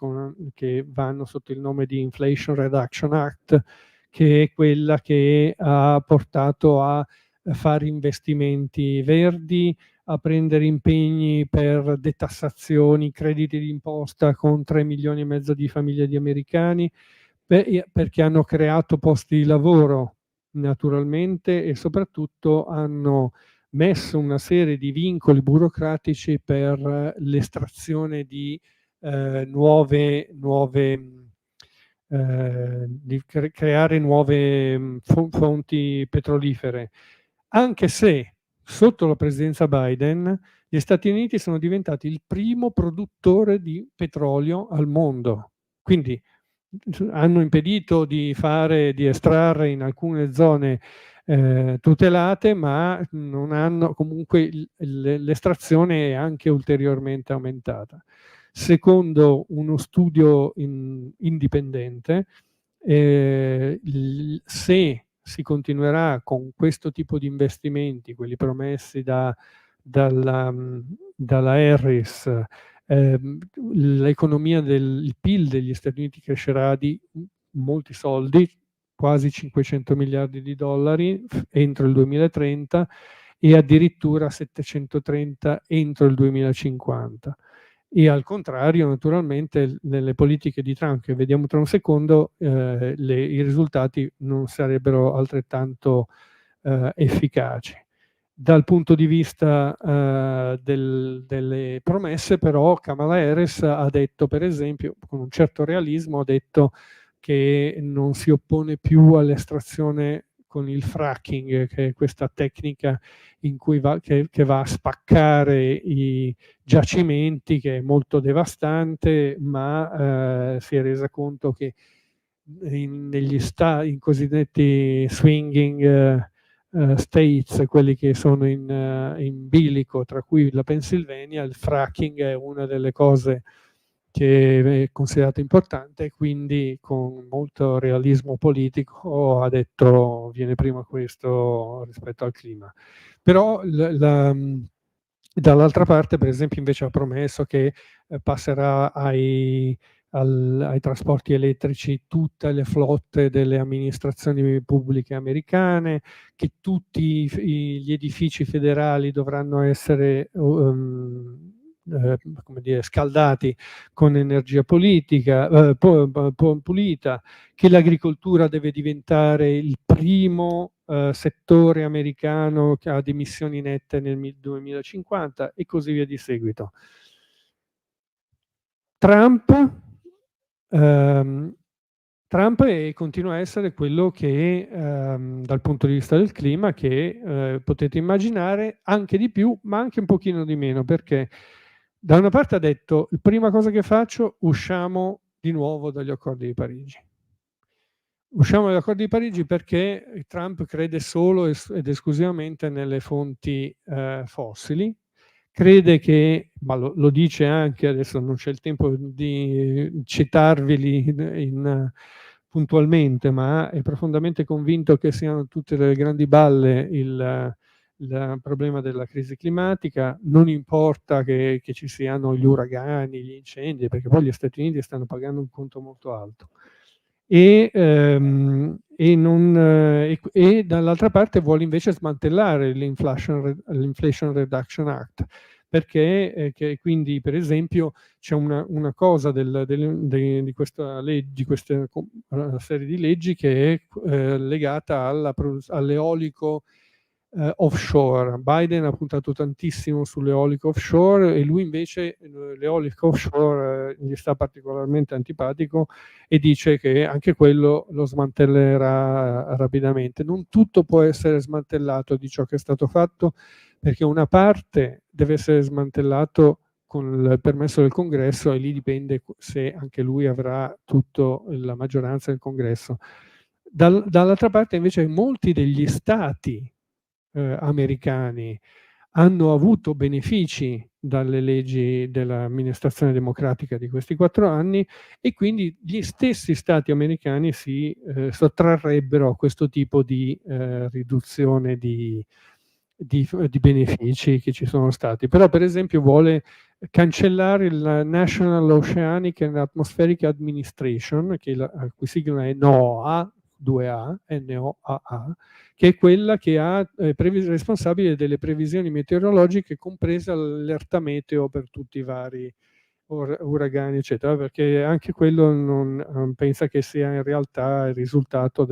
che vanno sotto il nome di Inflation Reduction Act, che è quella che ha portato a fare investimenti verdi, a prendere impegni per detassazioni, crediti d'imposta con 3 milioni e mezzo di famiglie di americani, perché hanno creato posti di lavoro naturalmente e soprattutto hanno messo una serie di vincoli burocratici per l'estrazione di nuove di creare nuove fonti petrolifere, anche se sotto la presidenza Biden gli Stati Uniti sono diventati il primo produttore di petrolio al mondo. Quindi hanno impedito di estrarre in alcune zone tutelate, ma non hanno comunque l'estrazione è anche ulteriormente aumentata. Secondo uno studio indipendente, se si continuerà con questo tipo di investimenti, quelli promessi dalla Harris, l'economia il PIL degli Stati Uniti crescerà di molti soldi, quasi 500 miliardi di dollari entro il 2030 e addirittura 730 entro il 2050. E al contrario, naturalmente, nelle politiche di Trump, che vediamo tra un secondo, i risultati non sarebbero altrettanto efficaci. Dal punto di vista delle promesse, però, Kamala Harris ha detto, per esempio, con un certo realismo, ha detto che non si oppone più all'estrazione con il fracking, che è questa tecnica in cui che va a spaccare i giacimenti, che è molto devastante, ma si è resa conto che in cosiddetti swinging states, quelli che sono in bilico, tra cui la Pennsylvania, il fracking è una delle cose che è considerata importante, e quindi con molto realismo politico ha detto viene prima questo rispetto al clima. Però dall'altra parte, per esempio, invece ha promesso che passerà ai trasporti elettrici tutte le flotte delle amministrazioni pubbliche americane, che tutti gli edifici federali dovranno essere come dire, scaldati con energia pulita, che l'agricoltura deve diventare il primo settore americano che ha emissioni nette nel 2050 e così via di seguito. Trump continua a essere quello che dal punto di vista del clima che potete immaginare anche di più, ma anche un pochino di meno, perché da una parte ha detto la prima cosa che faccio, usciamo di nuovo dagli accordi di Parigi. Usciamo dagli accordi di Parigi perché Trump crede solo ed esclusivamente nelle fonti fossili, crede che, ma lo dice anche, adesso non c'è il tempo di citarveli puntualmente, ma è profondamente convinto che siano tutte delle grandi balle il problema della crisi climatica, non importa che ci siano gli uragani, gli incendi, perché poi gli Stati Uniti stanno pagando un conto molto alto. E dall'altra parte vuole invece smantellare l'Inflation Reduction Act, perché quindi, per esempio, c'è una cosa di questa serie di leggi che è legata all'eolico offshore. Biden ha puntato tantissimo sull'eolico offshore e lui invece l'eolico offshore gli sta particolarmente antipatico e dice che anche quello lo smantellerà rapidamente. Non tutto può essere smantellato di ciò che è stato fatto, perché una parte deve essere smantellato con il permesso del Congresso e lì dipende se anche lui avrà tutta la maggioranza del Congresso. Dall'altra parte invece molti degli stati americani hanno avuto benefici dalle leggi dell'amministrazione democratica di questi 4 anni e quindi gli stessi stati americani si sottrarrebbero a questo tipo di riduzione di benefici che ci sono stati. Però per esempio vuole cancellare il National Oceanic and Atmospheric Administration, che la cui sigla è NOAA, 2A, NOAA, che è quella che ha responsabile delle previsioni meteorologiche, compresa l'allerta meteo per tutti i vari uragani, eccetera, perché anche quello non pensa che sia in realtà il risultato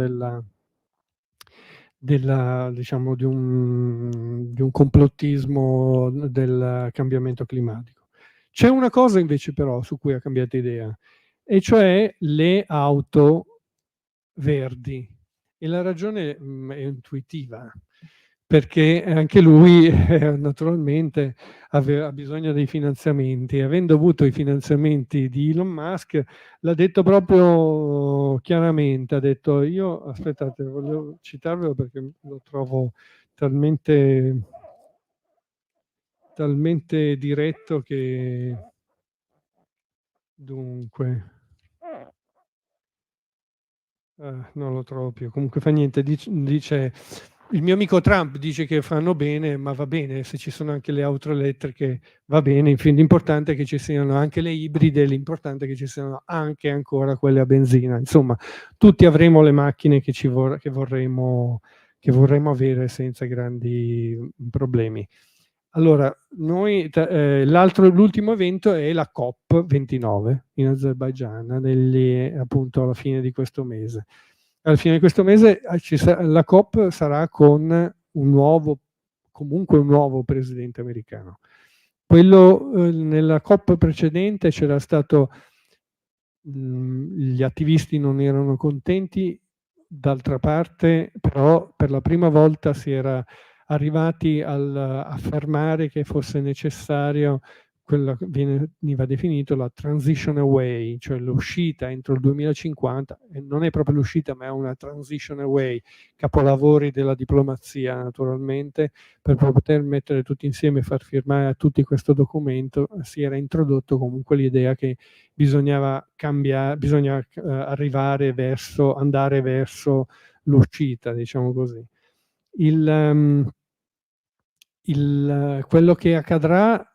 diciamo, di un complottismo del cambiamento climatico. C'è una cosa invece però su cui ha cambiato idea, e cioè le auto verdi. E la ragione è intuitiva, perché anche lui naturalmente ha bisogno dei finanziamenti. Avendo avuto i finanziamenti di Elon Musk, l'ha detto proprio chiaramente, ha detto io, aspettate, volevo citarvelo perché lo trovo talmente diretto che dunque non lo trovo più. Comunque fa niente, dice il mio amico Trump dice che fanno bene, ma va bene, se ci sono anche le auto elettriche va bene, in fin l'importante è che ci siano anche le ibride, l'importante è che ci siano anche ancora quelle a benzina. Insomma, tutti avremo le macchine che vorremmo avere senza grandi problemi. Allora, noi l'ultimo evento è la COP29 in Azerbaigian, appunto alla fine di questo mese. Alla fine di questo mese la COP sarà con comunque un nuovo presidente americano. Quello nella COP precedente c'era stato, gli attivisti non erano contenti, d'altra parte però per la prima volta si era arrivati a affermare che fosse necessario quella che veniva definito la transition away, cioè l'uscita entro il 2050, e non è proprio l'uscita ma è una transition away, capolavori della diplomazia naturalmente, per poter mettere tutti insieme e far firmare a tutti questo documento si era introdotto comunque l'idea che bisognava andare verso l'uscita, diciamo così. Quello che accadrà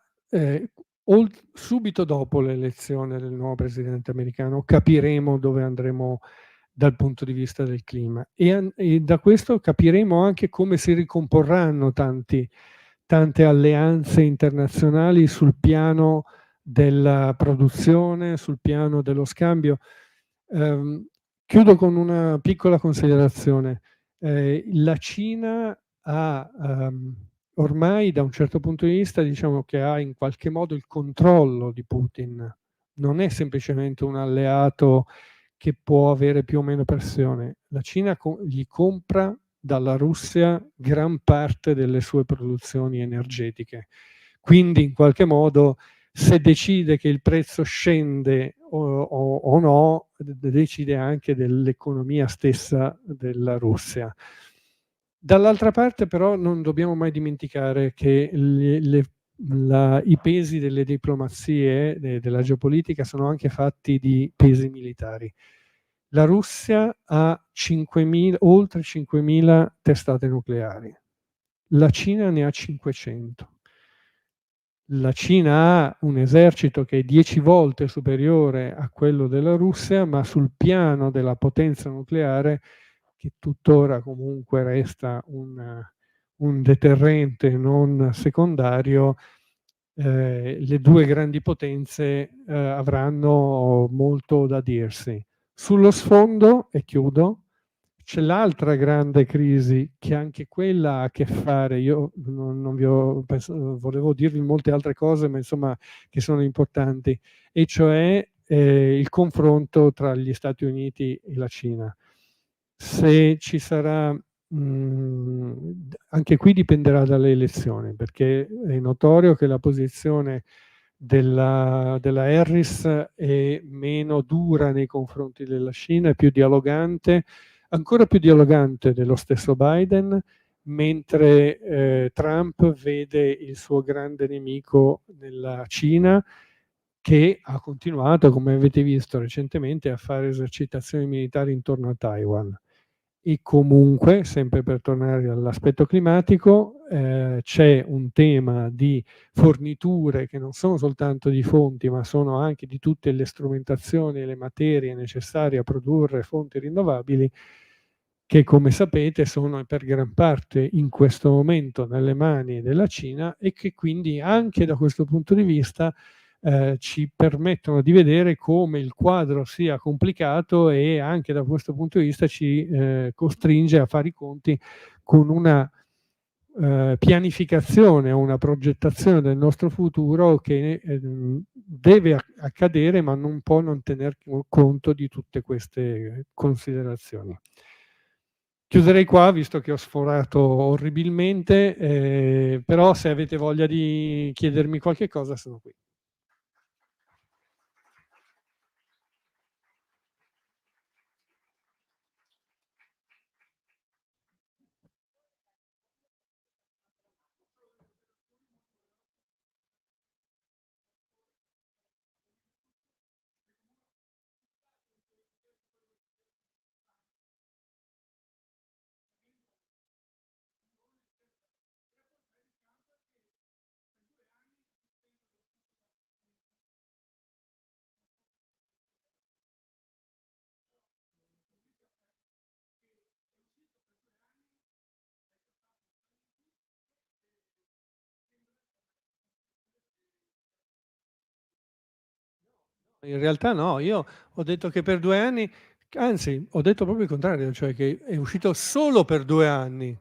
subito dopo l'elezione del nuovo presidente americano capiremo dove andremo dal punto di vista del clima e da questo capiremo anche come si ricomporranno tante alleanze internazionali sul piano della produzione, sul piano dello scambio. Chiudo con una piccola considerazione. La Cina ha ormai da un certo punto di vista diciamo che ha in qualche modo il controllo di Putin, non è semplicemente un alleato che può avere più o meno pressione. La Cina gli compra dalla Russia gran parte delle sue produzioni energetiche, quindi in qualche modo se decide che il prezzo scende o no, decide anche dell'economia stessa della Russia. Dall'altra parte però non dobbiamo mai dimenticare che i pesi delle diplomazie, della geopolitica sono anche fatti di pesi militari. La Russia ha oltre 5.000 testate nucleari, la Cina ne ha 500. La Cina ha un esercito che è 10 volte superiore a quello della Russia, ma sul piano della potenza nucleare, che tuttora comunque resta un deterrente non secondario, le due grandi potenze avranno molto da dirsi. Sullo sfondo, e chiudo, c'è l'altra grande crisi che anche quella ha a che fare, io non vi ho volevo dirvi molte altre cose, ma insomma che sono importanti, e cioè il confronto tra gli Stati Uniti e la Cina. Se ci sarà, anche qui dipenderà dalle elezioni, perché è notorio che la posizione della Harris è meno dura nei confronti della Cina, è più dialogante, ancora più dialogante dello stesso Biden, mentre Trump vede il suo grande nemico nella Cina, che ha continuato, come avete visto recentemente, a fare esercitazioni militari intorno a Taiwan. E comunque, sempre per tornare all'aspetto climatico, c'è un tema di forniture che non sono soltanto di fonti, ma sono anche di tutte le strumentazioni e le materie necessarie a produrre fonti rinnovabili, che come sapete sono per gran parte in questo momento nelle mani della Cina e che quindi anche da questo punto di vista ci permettono di vedere come il quadro sia complicato e anche da questo punto di vista ci costringe a fare i conti con una pianificazione o una progettazione del nostro futuro che deve accadere, ma non può non tener conto di tutte queste considerazioni. Chiuderei qua, visto che ho sforato orribilmente, però se avete voglia di chiedermi qualche cosa sono qui. In realtà no, io ho detto che per 2 anni, anzi ho detto proprio il contrario, cioè che è uscito solo per 2 anni.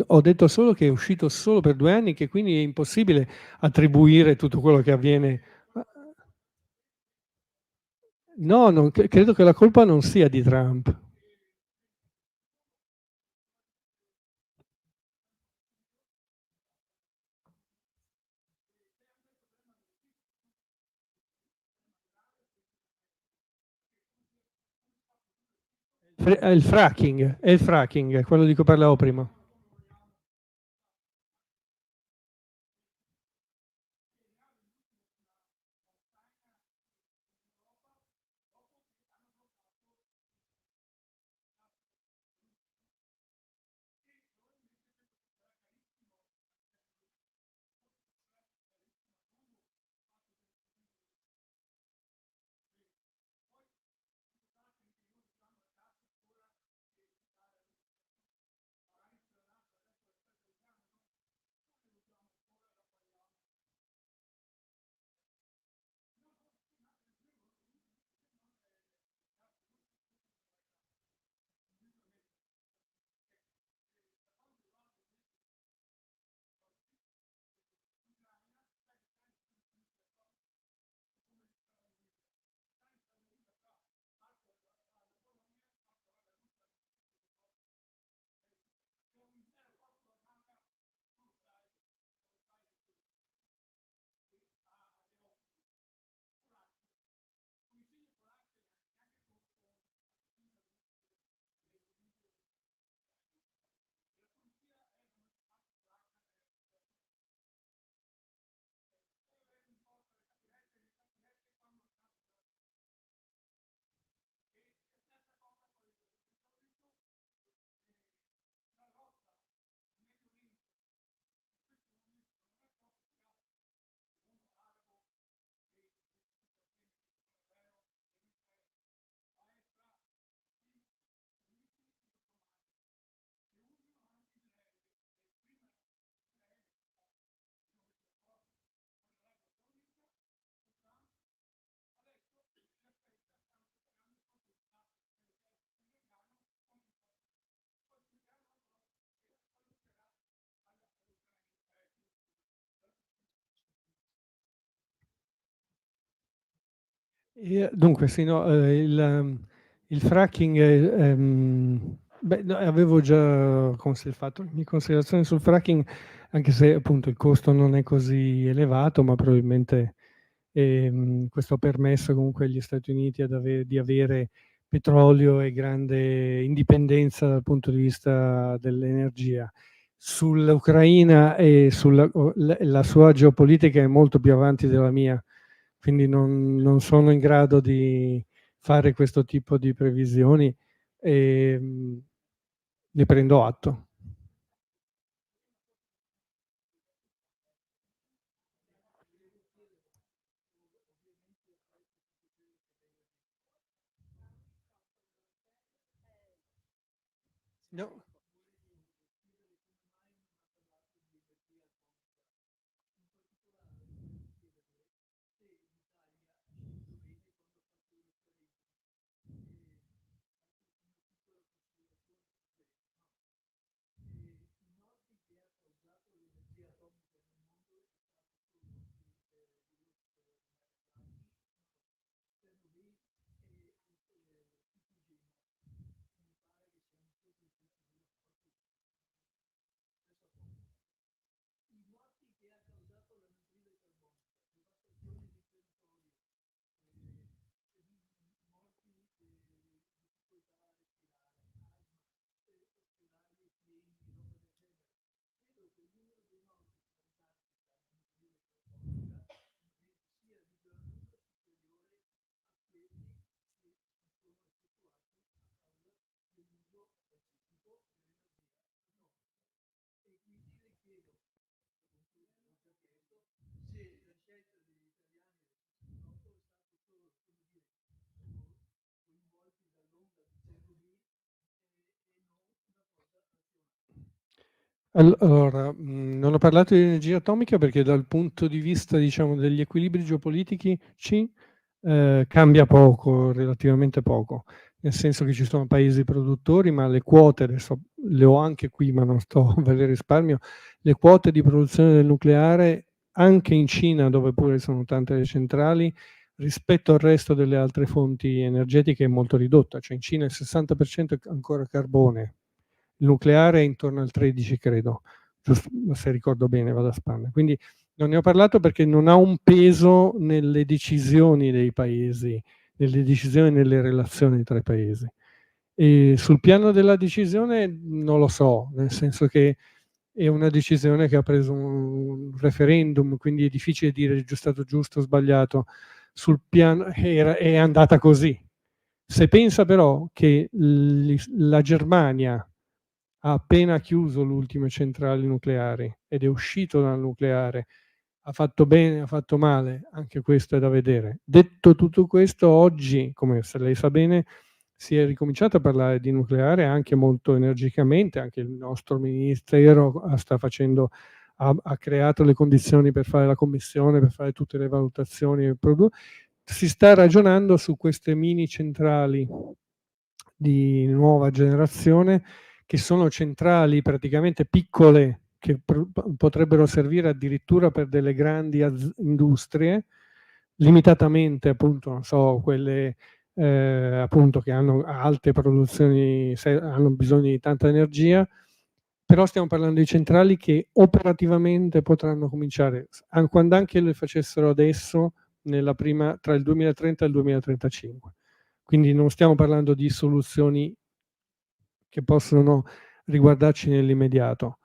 Ho detto solo che è uscito solo per 2 anni, che quindi è impossibile attribuire tutto quello che avviene a no, non credo che la colpa non sia di Trump. È il fracking, quello di cui parlavo prima. Dunque sì, no, il fracking, beh, no, avevo già fatto le mie considerazioni sul fracking, anche se appunto il costo non è così elevato, ma probabilmente questo ha permesso comunque agli Stati Uniti di avere petrolio e grande indipendenza dal punto di vista dell'energia. Sull'Ucraina e la sua geopolitica è molto più avanti della mia, quindi non sono in grado di fare questo tipo di previsioni e ne prendo atto. No. Allora, non ho parlato di energia atomica perché dal punto di vista, diciamo, degli equilibri geopolitici cambia poco, relativamente poco, nel senso che ci sono paesi produttori, ma le quote, adesso le ho anche qui, ma non sto a valere risparmio, le quote di produzione del nucleare anche in Cina, dove pure sono tante le centrali, rispetto al resto delle altre fonti energetiche è molto ridotta, cioè in Cina il 60% è ancora carbone, il nucleare è intorno al 13 credo, giusto, se ricordo bene, vado a spanne. Quindi non ne ho parlato perché non ha un peso nelle decisioni dei paesi, nelle decisioni e nelle relazioni tra i paesi. E sul piano della decisione non lo so, nel senso che è una decisione che ha preso un referendum, quindi è difficile dire è stato giusto o sbagliato. Sul piano è andata così. Se pensa però che la Germania ha appena chiuso le ultime centrali nucleari ed è uscito dal nucleare, ha fatto bene, ha fatto male, anche questo è da vedere. Detto tutto questo, oggi, come se lei sa bene, si è ricominciato a parlare di nucleare anche molto energicamente, anche il nostro ministero sta facendo, ha creato le condizioni per fare la commissione, per fare tutte le valutazioni. Si sta ragionando su queste mini centrali di nuova generazione, che sono centrali praticamente piccole, che potrebbero servire addirittura per delle grandi industrie, limitatamente appunto, non so, quelle appunto che hanno alte produzioni, hanno bisogno di tanta energia, però stiamo parlando di centrali che operativamente potranno cominciare, quando anche le facessero adesso, tra il 2030 e il 2035. Quindi non stiamo parlando di soluzioni che possono riguardarci nell'immediato.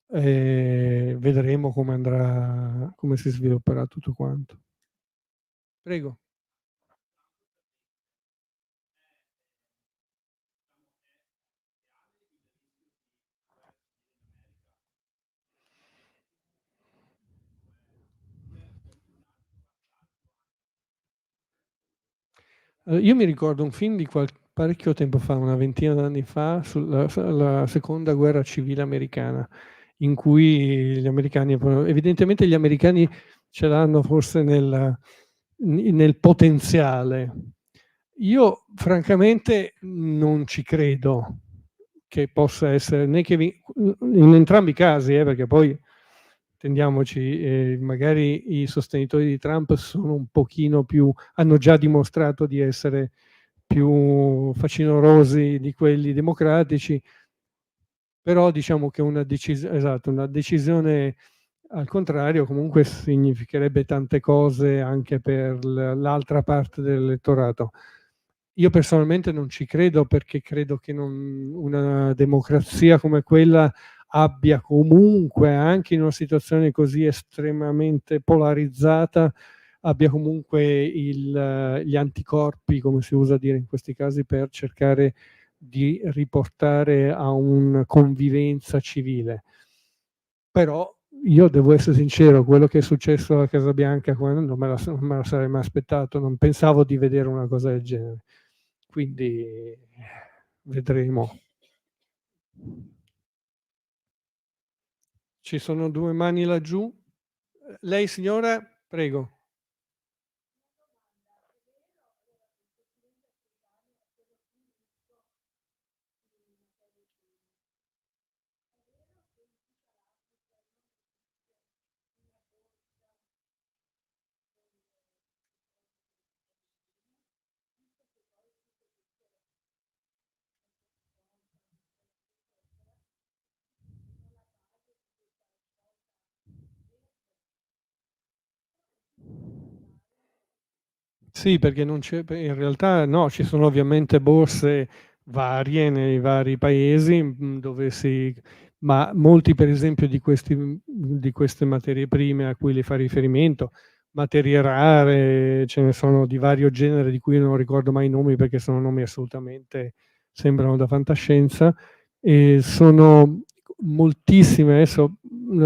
Vedremo come andrà, come si svilupperà tutto quanto. Prego. Io mi ricordo un film di parecchio tempo fa, una ventina d'anni fa, sulla seconda guerra civile americana, in cui gli americani, evidentemente gli americani ce l'hanno forse nel potenziale. Io francamente non ci credo che possa essere, né che in entrambi i casi, perché poi intendiamoci, magari i sostenitori di Trump sono un pochino più, hanno già dimostrato di essere più facinorosi di quelli democratici, però diciamo che esatto, una decisione al contrario comunque significherebbe tante cose anche per l'altra parte dell'elettorato. Io personalmente non ci credo, perché credo che una democrazia come quella abbia comunque, anche in una situazione così estremamente polarizzata, abbia comunque gli anticorpi, come si usa dire in questi casi, per cercare di riportare a una convivenza civile. Però io devo essere sincero, quello che è successo a Casa Bianca non me la sarei mai aspettato, non pensavo di vedere una cosa del genere. Quindi vedremo. Ci sono 2 mani laggiù. Lei signora? Prego. Sì, perché non c'è, in realtà no, ci sono ovviamente borse varie nei vari paesi, dove ma molti per esempio di queste materie prime a cui lei fa riferimento, materie rare, ce ne sono di vario genere di cui non ricordo mai i nomi perché sono nomi assolutamente, sembrano da fantascienza, e sono moltissime. Adesso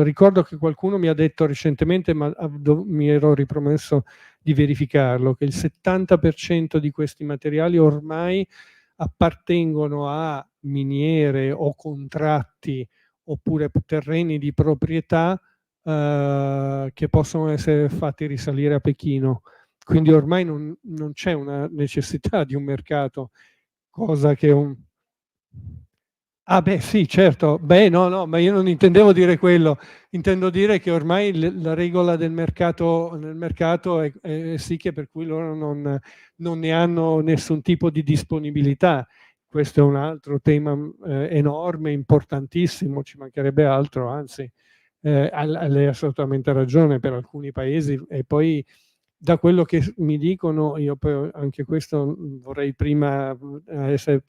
ricordo che qualcuno mi ha detto recentemente, ma mi ero ripromesso di verificarlo, che il 70% di questi materiali ormai appartengono a miniere o contratti oppure terreni di proprietà che possono essere fatti risalire a Pechino. Quindi ormai non c'è una necessità di un mercato, cosa che Ah beh sì, certo. Beh, no, ma io non intendevo dire quello. Intendo dire che ormai la regola del mercato nel mercato è sì, che per cui loro non ne hanno nessun tipo di disponibilità. Questo è un altro tema, enorme, importantissimo, ci mancherebbe altro, anzi, lei ha assolutamente ragione, per alcuni paesi. E poi da quello che mi dicono, io poi anche questo vorrei prima essere,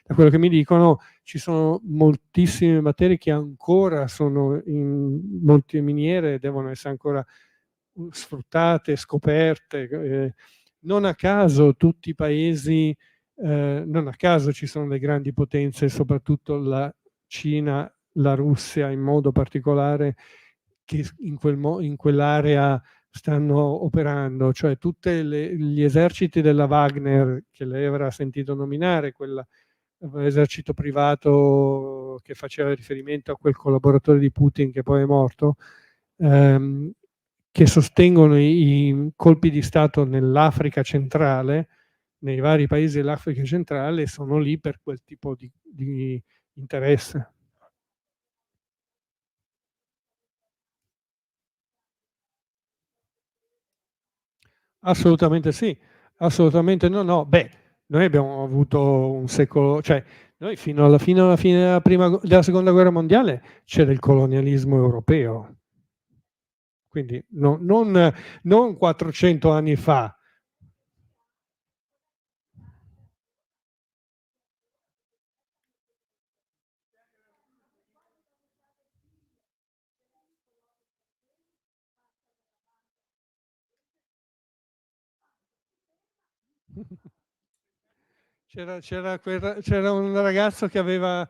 da quello che mi dicono, ci sono moltissime materie che ancora sono in molte miniere, devono essere ancora sfruttate, scoperte. Non a caso tutti i paesi, non a caso ci sono le grandi potenze, soprattutto la Cina, la Russia in modo particolare, che in quell'area stanno operando, cioè tutti gli eserciti della Wagner, che lei avrà sentito nominare, quell'esercito privato che faceva riferimento a quel collaboratore di Putin che poi è morto, ehm, che sostengono i colpi di Stato nell'Africa centrale, nei vari paesi dell'Africa centrale, sono lì per quel tipo di interesse. Assolutamente sì, assolutamente no. Beh, noi abbiamo avuto un secolo, cioè noi fino alla fine della seconda guerra mondiale c'era il colonialismo europeo, quindi non 400 anni fa. C'era un ragazzo che aveva.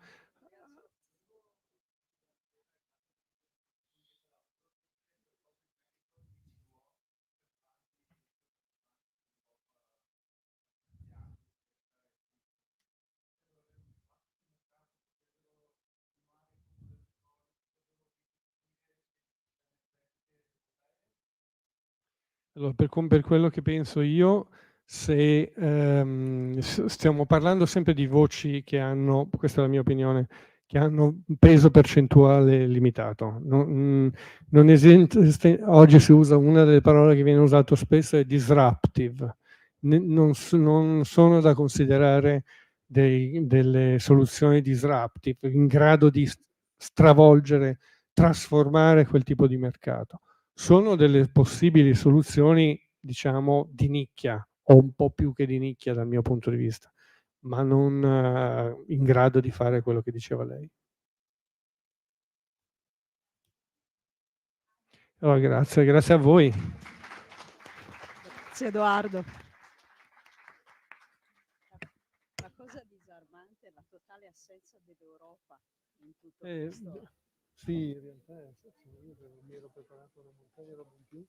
Allora, per quello che penso io, se stiamo parlando sempre di voci che hanno, questa è la mia opinione, che hanno un peso percentuale limitato. Oggi si usa una delle parole che viene usato spesso, è disruptive. Non sono da considerare delle soluzioni disruptive in grado di stravolgere, trasformare quel tipo di mercato. Sono delle possibili soluzioni, diciamo, di nicchia o un po' più che di nicchia dal mio punto di vista, ma non in grado di fare quello che diceva lei. Allora grazie a voi. Grazie Edoardo. La cosa disarmante è la totale assenza dell'Europa in tutto questo. Sì, in realtà io mi ero preparato una montagna roba in più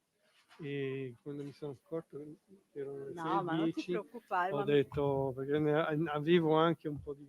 e quando mi sono accorto che erano le No, ma non ti 6:10 preoccupare, ho ma detto, perché avevo anche un po' di